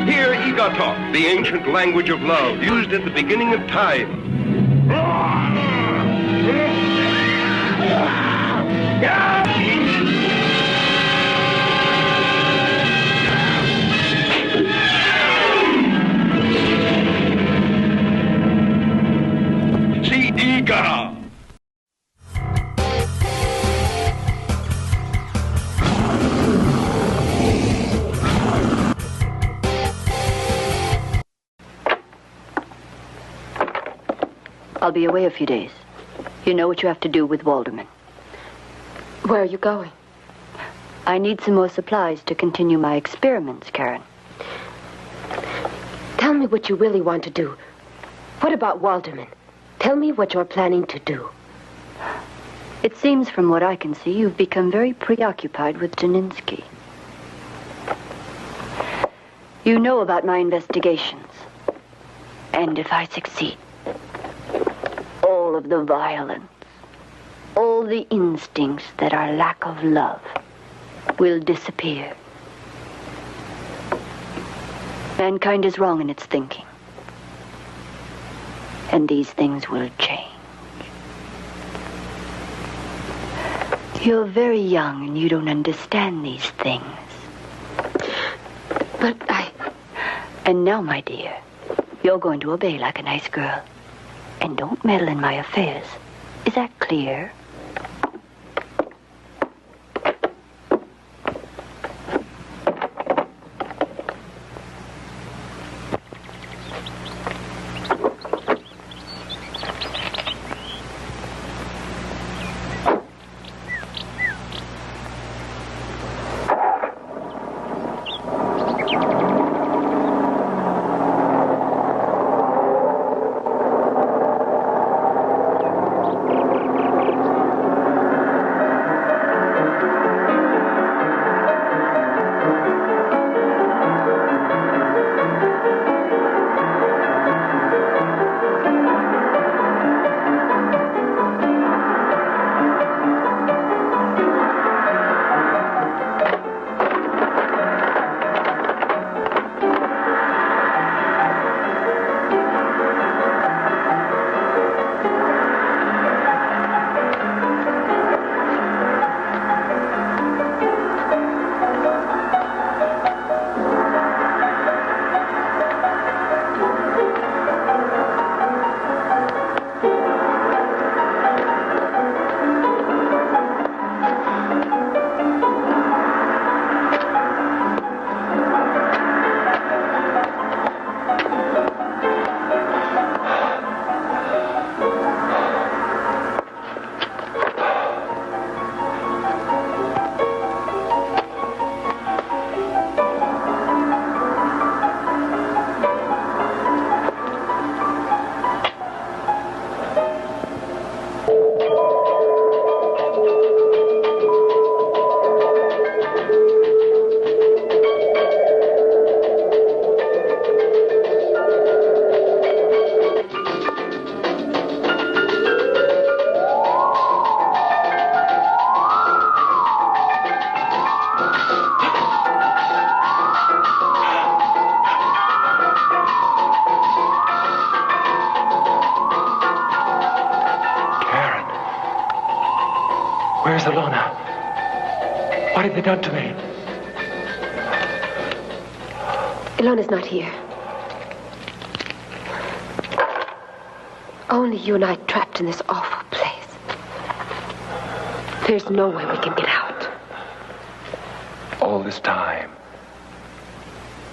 Hear Igor talk, the ancient language of love, used at the beginning of time. See Igor! I'll be away a few days. You know what you have to do with Walderman. Where are you going? I need some more supplies to continue my experiments, Karen. Tell me what you really want to do. What about Walderman? Tell me what you're planning to do. It seems from what I can see, you've become very preoccupied with Janinsky. You know about my investigations. And if I succeed, all of the violence, all the instincts that are lack of love will disappear. Mankind is wrong in its thinking. And these things will change. You're very young and you don't understand these things. But And now, my dear, you're going to obey like a nice girl. And don't meddle in my affairs. Is that clear? Where's Alona? What have they done to me? Ilona's not here. Only you and I trapped in this awful place. There's no way we can get out. All this time,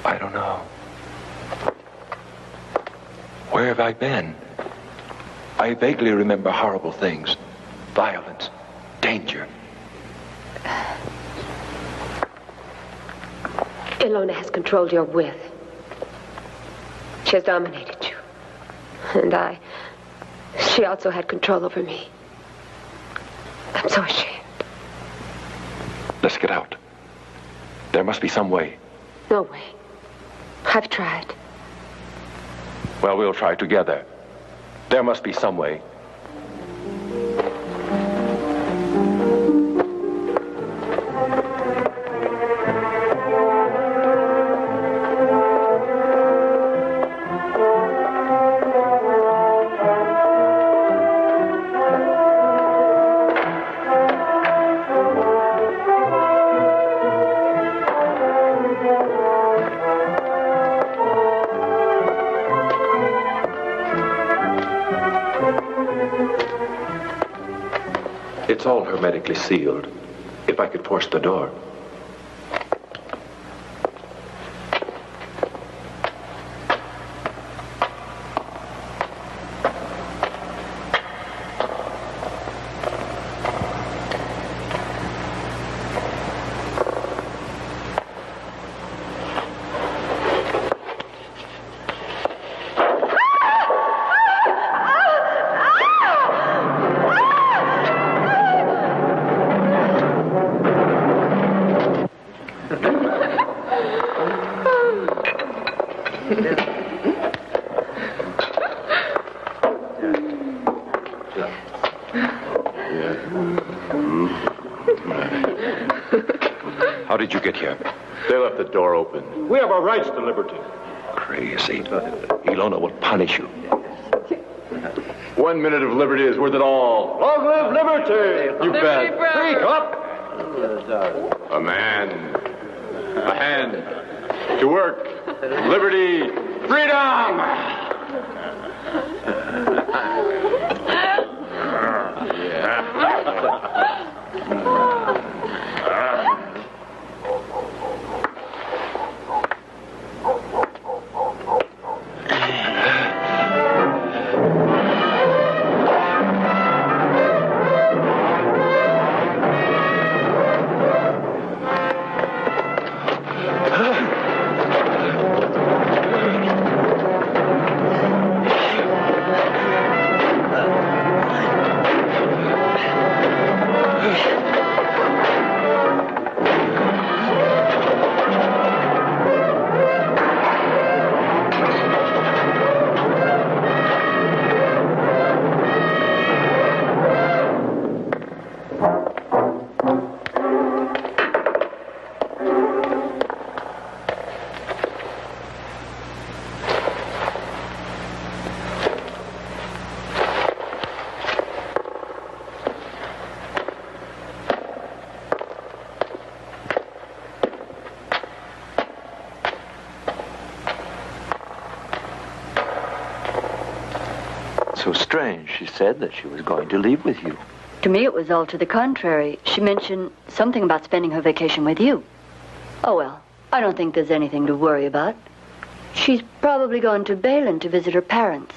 I don't know. Where have I been? I vaguely remember horrible things. Violence, danger. Ilona has controlled your will. She has dominated you. And she also had control over me. I'm so ashamed. Let's get out. There must be some way. No way. I've tried. Well, we'll try together. There must be some way. It's all hermetically sealed. If I could force the door. How did you get here? They left the door open. We have our rights to liberty. Crazy. Ilona will punish you. 1 minute of liberty is worth it all. Long live liberty! You bet. Speak up! A man. A hand. To work. Liberty. Freedom! So strange, she said that she was going to leave with you. To me, it was all to the contrary. She mentioned something about spending her vacation with you. Oh, well, I don't think there's anything to worry about. She's probably gone to Balin to visit her parents.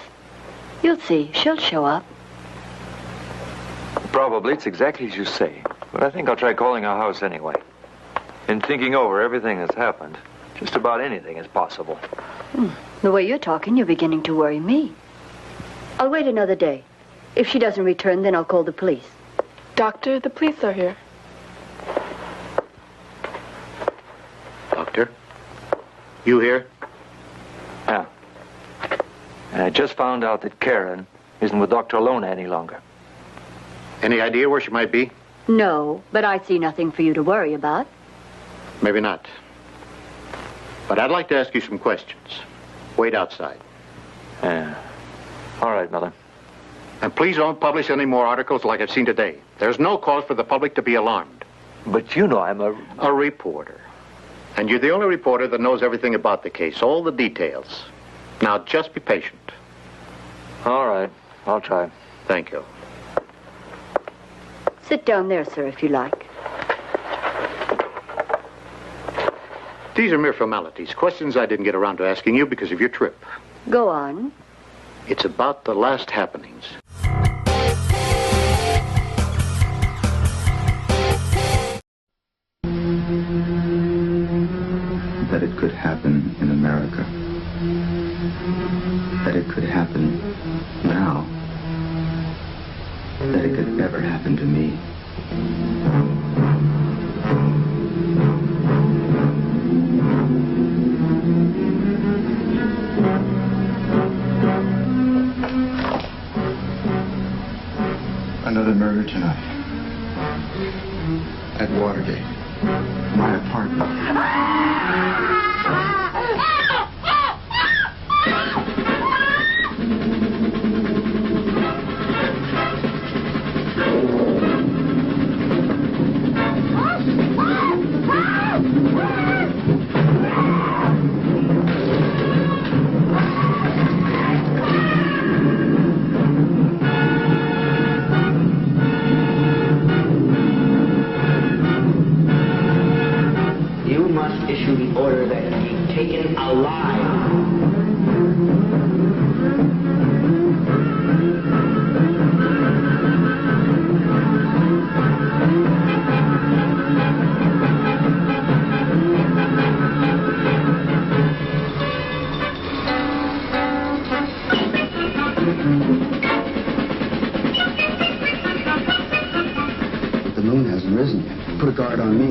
You'll see, she'll show up. Probably, it's exactly as you say. But I think I'll try calling our house anyway. In thinking over everything that's happened, just about anything is possible. The way you're talking, you're beginning to worry me. I'll wait another day. If she doesn't return, then I'll call the police. Doctor, the police are here. Doctor? You here? Yeah. And I just found out that Karen isn't with Dr. Ilona any longer. Any idea where she might be? No, but I see nothing for you to worry about. Maybe not. But I'd like to ask you some questions. Wait outside. Yeah. All right, Mother. And please don't publish any more articles like I've seen today. There's no cause for the public to be alarmed. But you know I'm a reporter. And you're the only reporter that knows everything about the case, all the details. Now, just be patient. All right. I'll try. Thank you. Sit down there, sir, if you like. These are mere formalities, questions I didn't get around to asking you because of your trip. Go on. It's about the last happenings. that it could ever happen to me. Another murder tonight. At Watergate. My apartment. Issue the order that he be taken alive. The moon hasn't risen yet. Put a guard on me.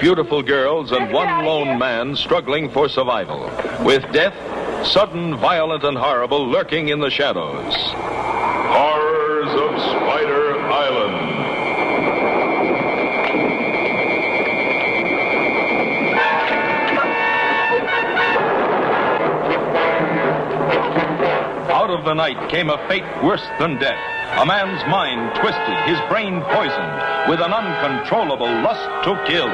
Beautiful girls and one lone man struggling for survival, with death, sudden, violent, and horrible, lurking in the shadows. Horrors of Spider Island. Out of the night came a fate worse than death. A man's mind twisted, his brain poisoned, with an uncontrollable lust to kill.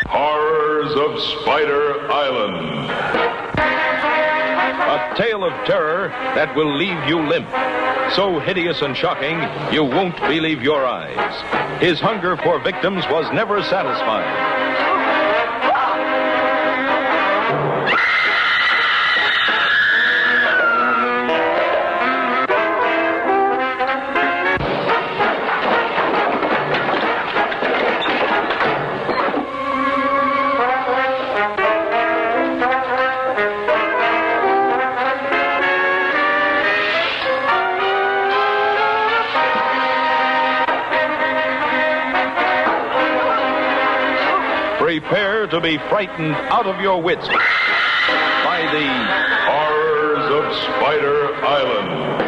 Horrors of Spider Island. A tale of terror that will leave you limp. So hideous and shocking, you won't believe your eyes. His hunger for victims was never satisfied. Prepare to be frightened out of your wits by the Horrors of Spider Island.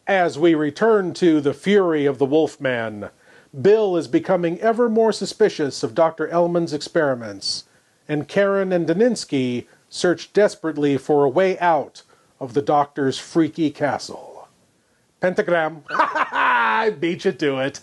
As we return to the fury of the Wolfman, Bill is becoming ever more suspicious of Dr. Ellman's experiments, and Karen and Daninsky search desperately for a way out of the doctor's freaky castle. Pentagram. I beat you to it.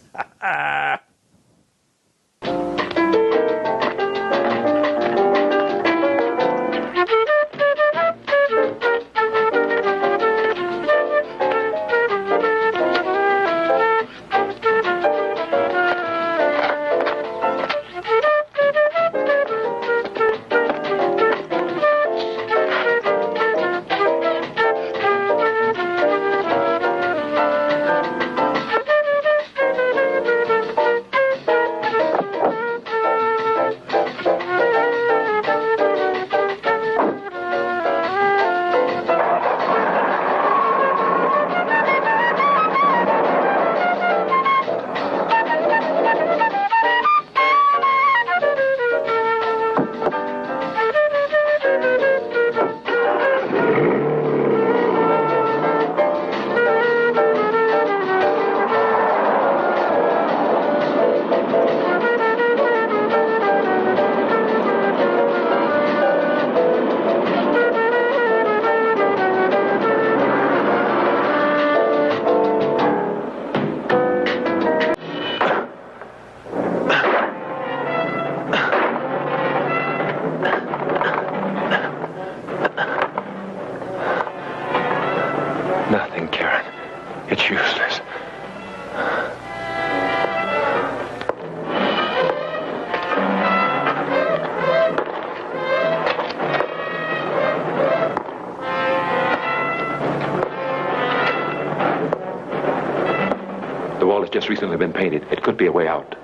has just recently been painted. It could be a way out.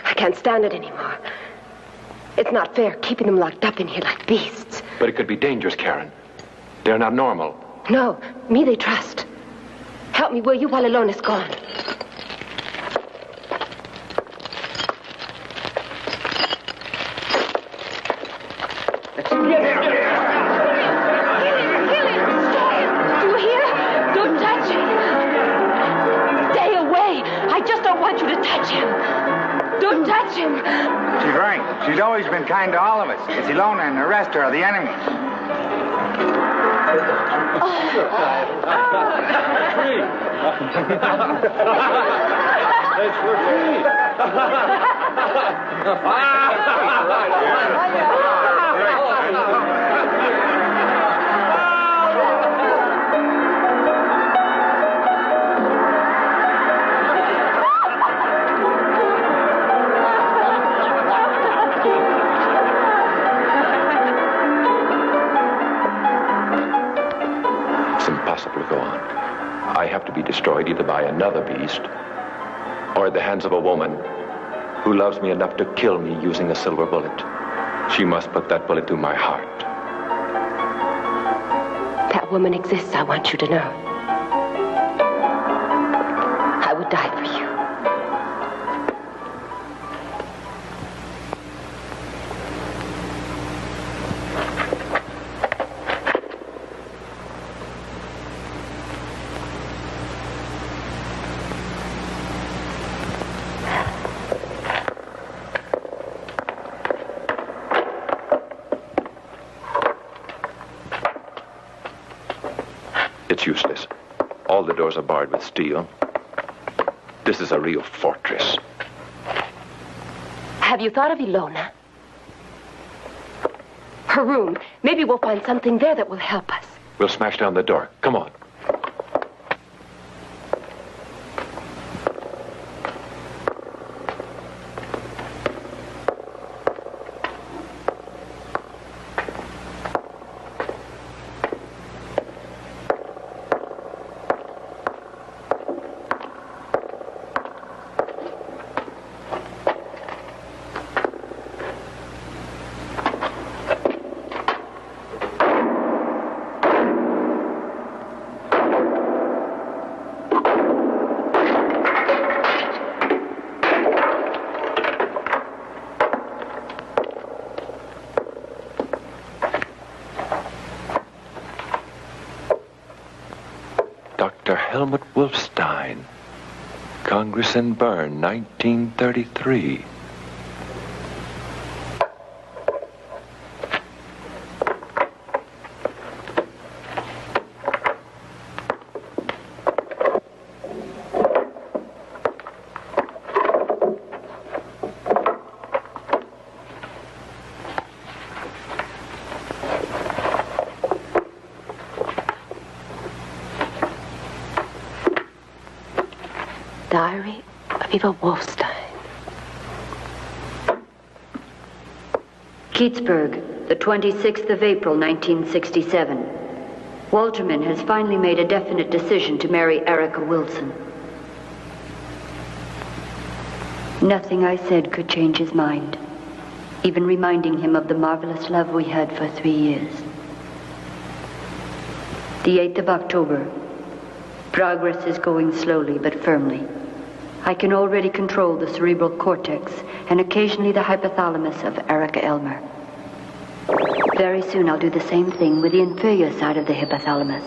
I can't stand it anymore. It's not fair keeping them locked up in here like beasts. But it could be dangerous, Karen. They're not normal. No, me they trust. Help me, will you, while Alone is gone? She's right. She's always been kind to all of us. It's Ilona and the rest are the enemies. To go on. I have to be destroyed either by another beast or at the hands of a woman who loves me enough to kill me using a silver bullet. She must put that bullet through my heart. That woman exists, I want you to know. I would die for you. It's useless. All the doors are barred with steel. This is a real fortress. Have you thought of Ilona? Her room. Maybe we'll find something there that will help us. We'll smash down the door. Come on. Helmut Wolfstein, Congress and Bern, 1933. Diary of Eva Wolfstein. Keatsburg, the 26th of April, 1967. Walterman has finally made a definite decision to marry Erica Wilson. Nothing I said could change his mind, even reminding him of the marvelous love we had for 3 years. The 8th of October. Progress is going slowly but firmly. I can already control the cerebral cortex and occasionally the hypothalamus of Erica Elmer. Very soon I'll do the same thing with the inferior side of the hypothalamus.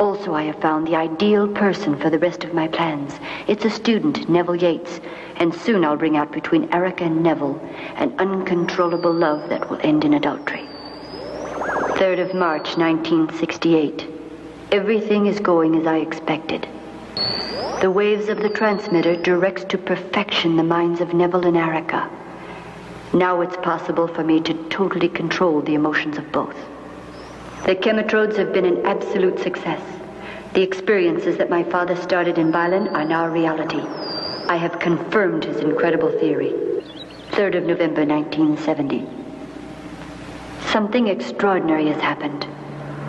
Also, I have found the ideal person for the rest of my plans. It's a student, Neville Yates, and soon I'll bring out between Erica and Neville an uncontrollable love that will end in adultery. 3rd of March, 1968. Everything is going as I expected. The waves of the transmitter directs to perfection the minds of Neville and Erica. Now it's possible for me to totally control the emotions of both. The chemitrodes have been an absolute success. The experiences that my father started in Violin are now reality. I have confirmed his incredible theory. 3rd of November, 1970. Something extraordinary has happened.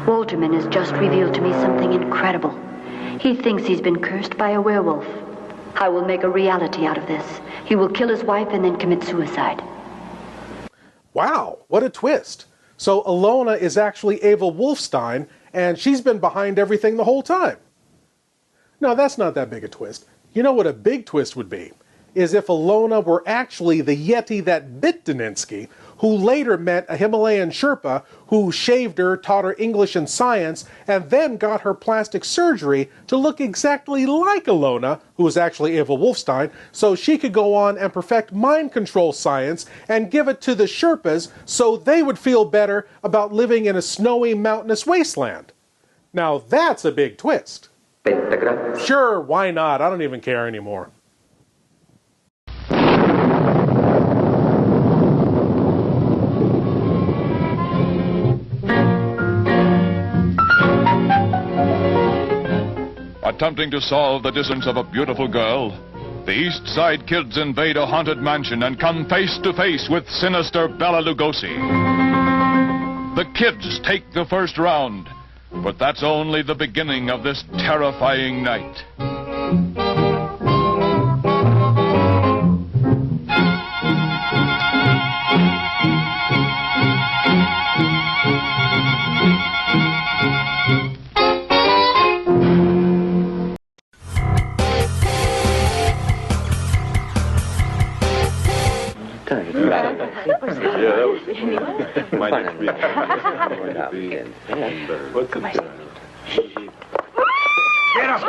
Wolterman has just revealed to me something incredible. He thinks he's been cursed by a werewolf. I will make a reality out of this. He will kill his wife and then commit suicide. Wow, what a twist. So Ilona is actually Ava Wolfstein, and she's been behind everything the whole time. No, that's not that big a twist. You know what a big twist would be? Is if Ilona were actually the Yeti that bit Daninsky, who later met a Himalayan Sherpa who shaved her, taught her English and science, and then got her plastic surgery to look exactly like Ilona, who was actually Ava Wolfstein, so she could go on and perfect mind control science and give it to the Sherpas so they would feel better about living in a snowy, mountainous wasteland. Now that's a big twist. Sure, why not? I don't even care anymore. Attempting to solve the distance of a beautiful girl, the East Side Kids invade a haunted mansion and come face to face with sinister Bela Lugosi. The kids take the first round, but that's only the beginning of this terrifying night. Yeah, that was my next week. What's the matter? Get up!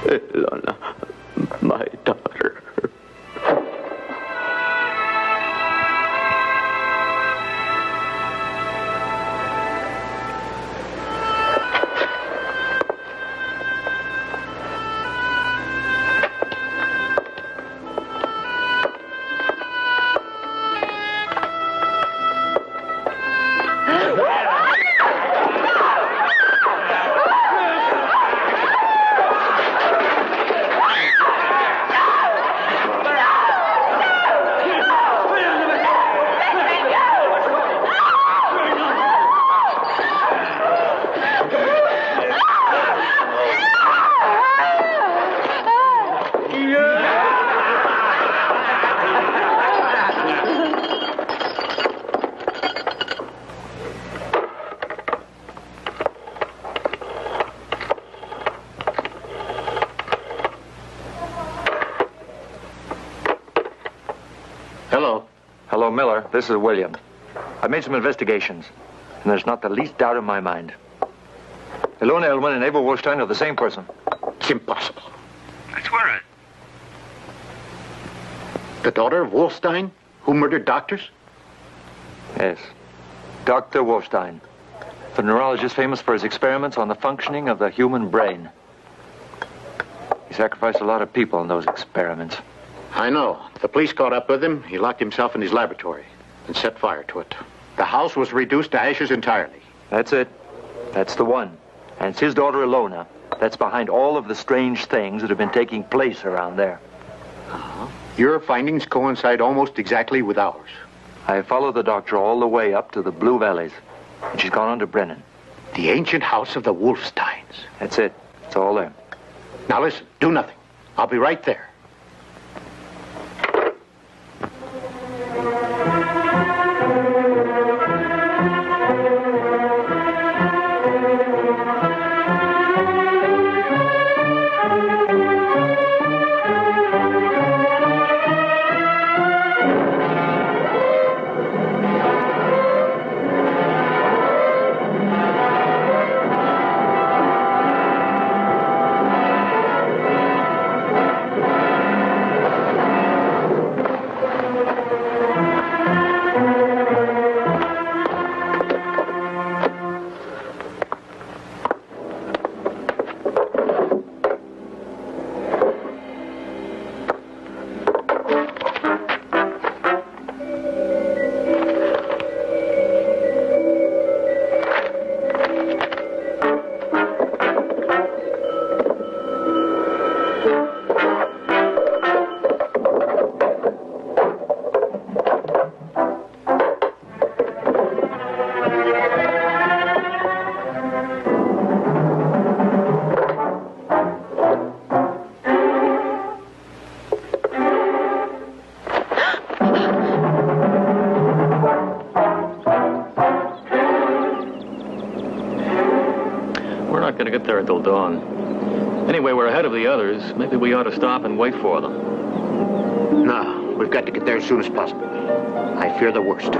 Ilona, my daughter. Hello, Miller. This is William. I made some investigations, and there's not the least doubt in my mind. Ilona Elman and Ava Wolfstein are the same person. It's impossible. I swear it. The daughter of Wolfstein, Who murdered doctors? Yes. Dr. Wolfstein, the neurologist famous for his experiments on the functioning of the human brain. He sacrificed a lot of people in those experiments. I know. The police caught up with him. He locked himself in his laboratory and set fire to it. The house was reduced to ashes entirely. That's it. That's the one. And it's his daughter, Ilona, that's behind all of the strange things that have been taking place around there. Your findings coincide almost exactly with ours. I followed the doctor all the way up to the Blue Valleys, and she's gone on to Brennan. The ancient house of the Wolfsteins. That's it. It's all there. Now listen, do nothing. I'll be right there. Gonna get there until dawn. Anyway, we're ahead of the others. Maybe we ought to stop and wait for them. No, we've got to get there as soon as possible. I fear the worst.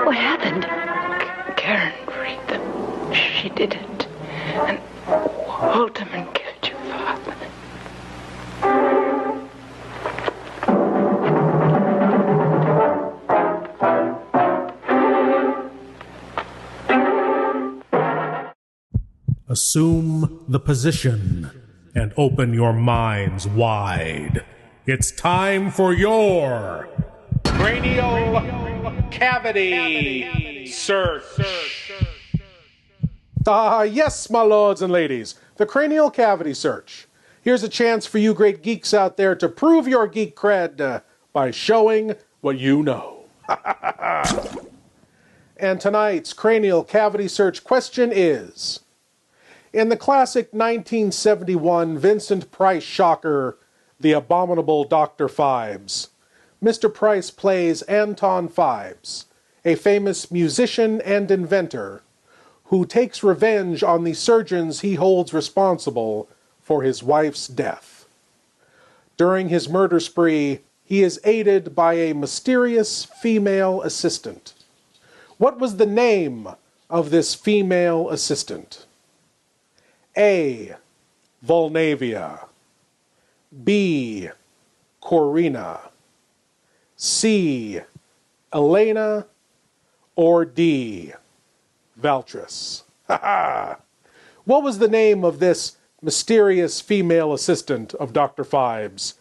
What happened? Karen freed them. She did it. And Holterman killed your father. Assume the position and open your minds wide. It's time for your cranial cavity search. Yes, my lords and ladies, the cranial cavity search. Here's a chance for you great geeks out there to prove your geek cred by showing what you know. And tonight's cranial cavity search question is: in the classic 1971 Vincent Price shocker, The Abominable Dr. Phibes, Mr. Price plays Anton Phibes, a famous musician and inventor who takes revenge on the surgeons he holds responsible for his wife's death. During his murder spree, he is aided by a mysterious female assistant. What was the name of this female assistant? A. Volnavia. B. Corina. C. Elena. Or D. Valtris. What was the name of this mysterious female assistant of Dr. Phibes?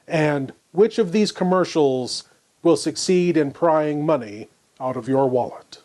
And which of these commercials will succeed in prying money out of your wallet?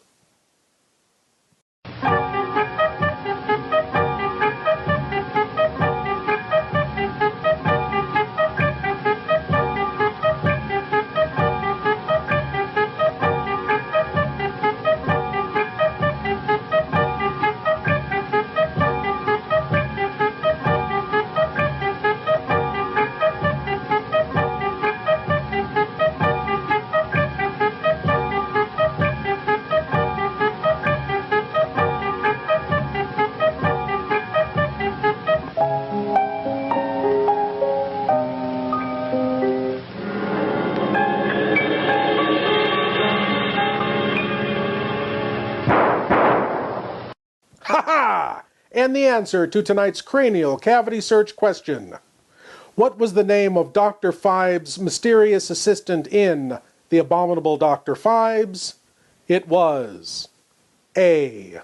And the answer to tonight's cranial cavity search question. What was the name of Dr. Phibbs' mysterious assistant in The Abominable Dr. Phibbs? It was A.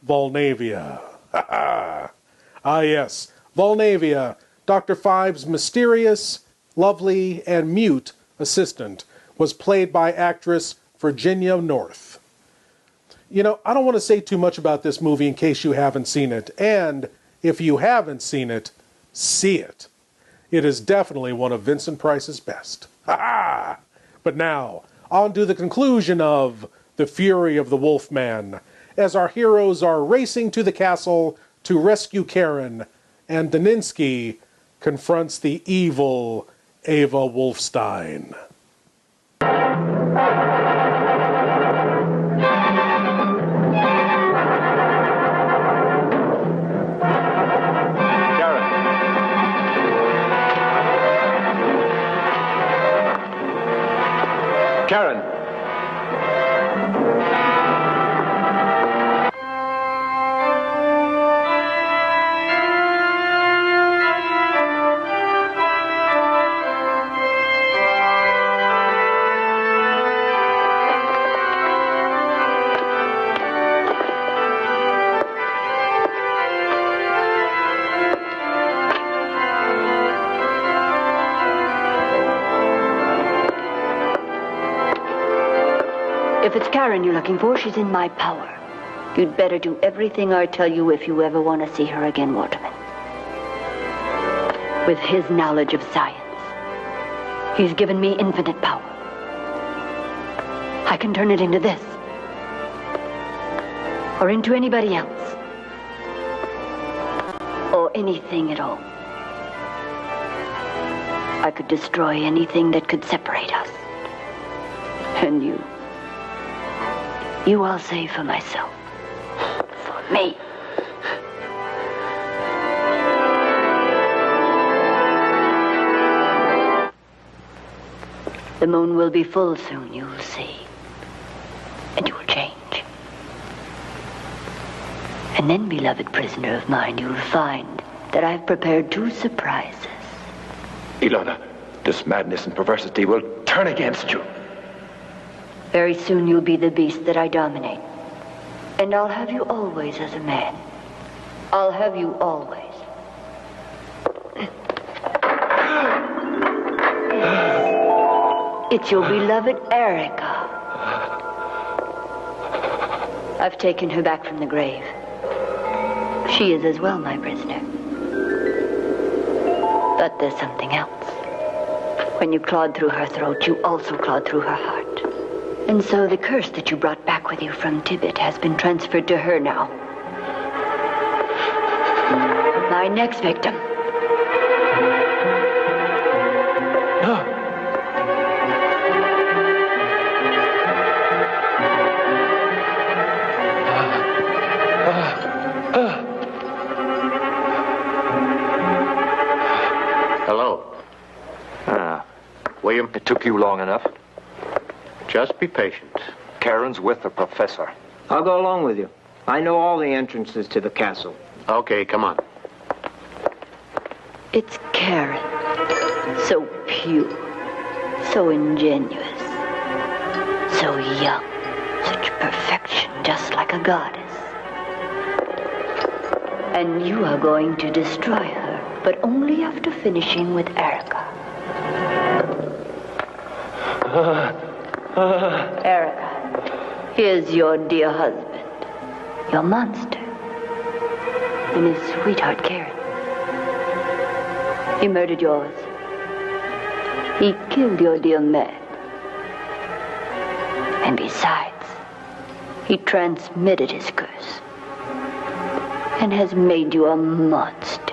Volnavia. Ah, yes, Volnavia, Dr. Phibbs' mysterious, lovely, and mute assistant, was played by actress Virginia North. You know, I don't want to say too much about this movie in case you haven't seen it, and if you haven't seen it, see it. It is definitely one of Vincent Price's best. Ha-ha! But now, on to the conclusion of The Fury of the Wolfman, as our heroes are racing to the castle to rescue Karen, and Daninsky confronts the evil Ava Wolfstein. Karen! If it's Karen you're looking for, she's in my power. You'd better do everything I tell you if you ever want to see her again, Waterman. With his knowledge of science, he's given me infinite power. I can turn it into this. Or into anybody else. Or anything at all. I could destroy anything that could separate us. And you I'll save for myself. For me. The moon will be full soon, you'll see. And you'll change. And then, beloved prisoner of mine, you'll find that I've prepared 2 surprises. Ilona, this madness and perversity will turn against you. Very soon you'll be the beast that I dominate. And I'll have you always as a man. I'll have you always. It's your beloved Erica. I've taken her back from the grave. She is as well my prisoner. But there's something else. When you clawed through her throat, you also clawed through her heart. And so the curse that you brought back with you from Tibet has been transferred to her now. My next victim. Hello. William? It took you long enough. Just be patient. Karen's with the professor. I'll go along with you. I know all the entrances to the castle. Okay, come on. It's Karen. So pure. So ingenuous. So young. Such perfection, just like a goddess. And you are going to destroy her, but only after finishing with Erica. Erica, here's your dear husband, your monster, and his sweetheart, Karen. He murdered yours. He killed your dear man. And besides, he transmitted his curse and has made you a monster.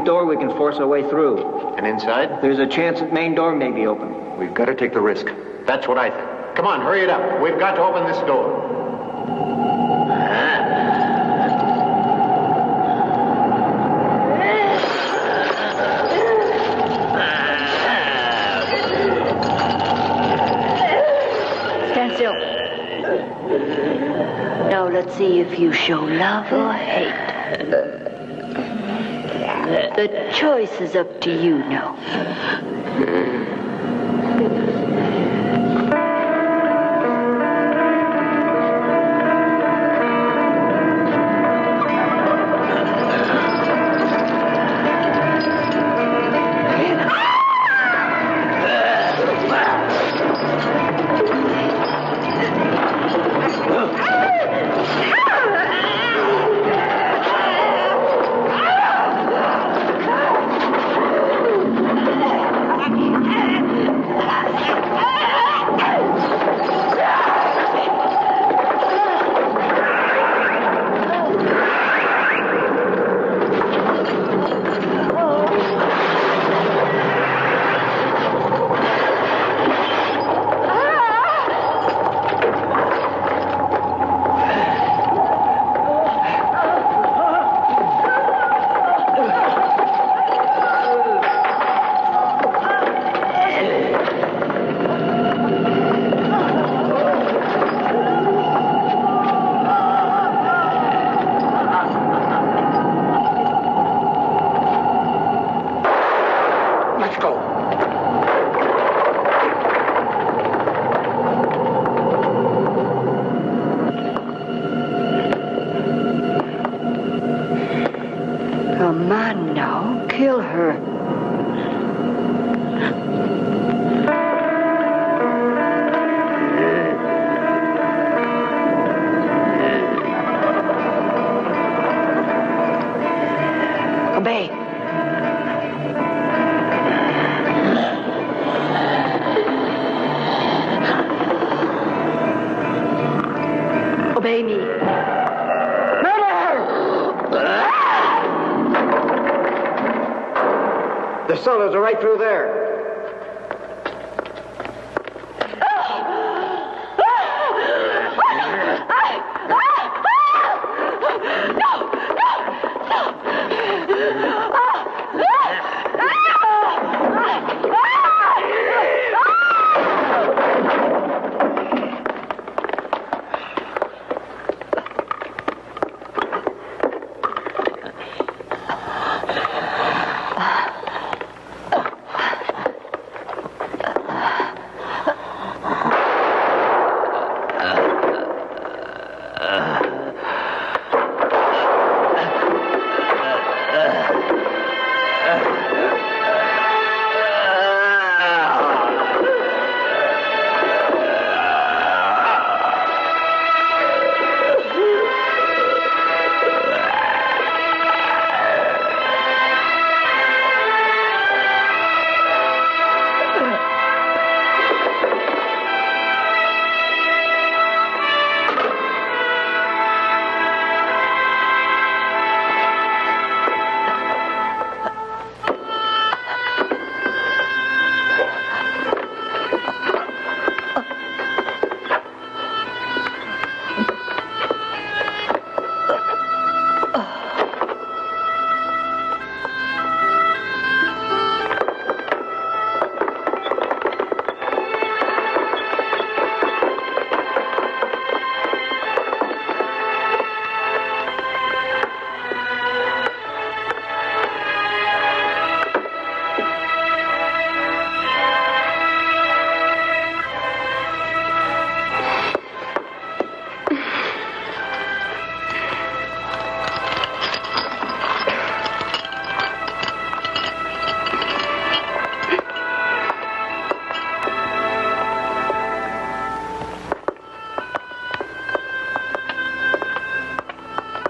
door, we can force our way through. And inside? There's a chance that main door may be open. We've got to take the risk. That's what I think. Come on, hurry it up. We've got to open this door. Stand still. Now let's see if you show love or hate. The choice is up to you now. Come on now, kill her. Obey. Obey me. The cellars are right through there.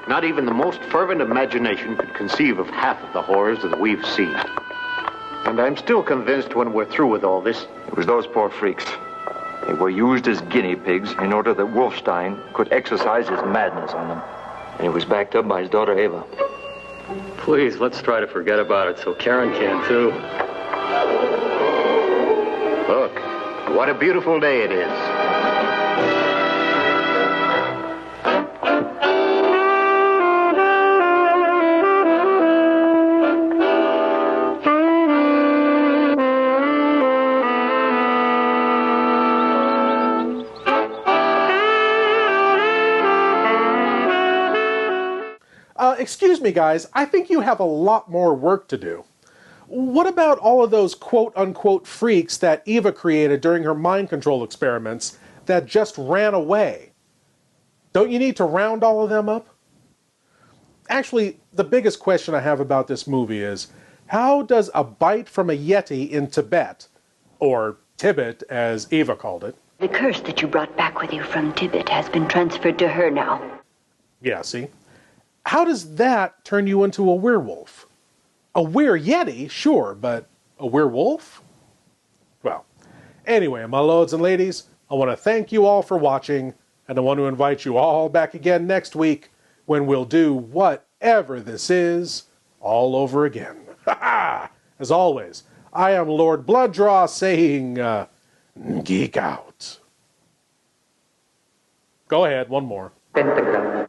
Not even the most fervent imagination could conceive of half of the horrors that we've seen. And I'm still convinced when we're through with all this. It was those poor freaks. They were used as guinea pigs in order that Wolfstein could exercise his madness on them. And he was backed up by his daughter Ava. Please, let's try to forget about it so Karen can, too. Look, what a beautiful day it is. Excuse me, guys, I think you have a lot more work to do. What about all of those quote-unquote freaks that Eva created during her mind control experiments that just ran away? Don't you need to round all of them up? Actually, the biggest question I have about this movie is, how does a bite from a Yeti in Tibet, or Tibet as Eva called it... The curse that you brought back with you from Tibet has been transferred to her now. Yeah, see? How does that turn you into a werewolf? A were-Yeti, sure, but a werewolf? Well, anyway, my lords and ladies, I want to thank you all for watching, and I want to invite you all back again next week when we'll do whatever this is all over again. As always, I am Lord Blood-Rah saying, geek out. Go ahead, one more. Pentagram.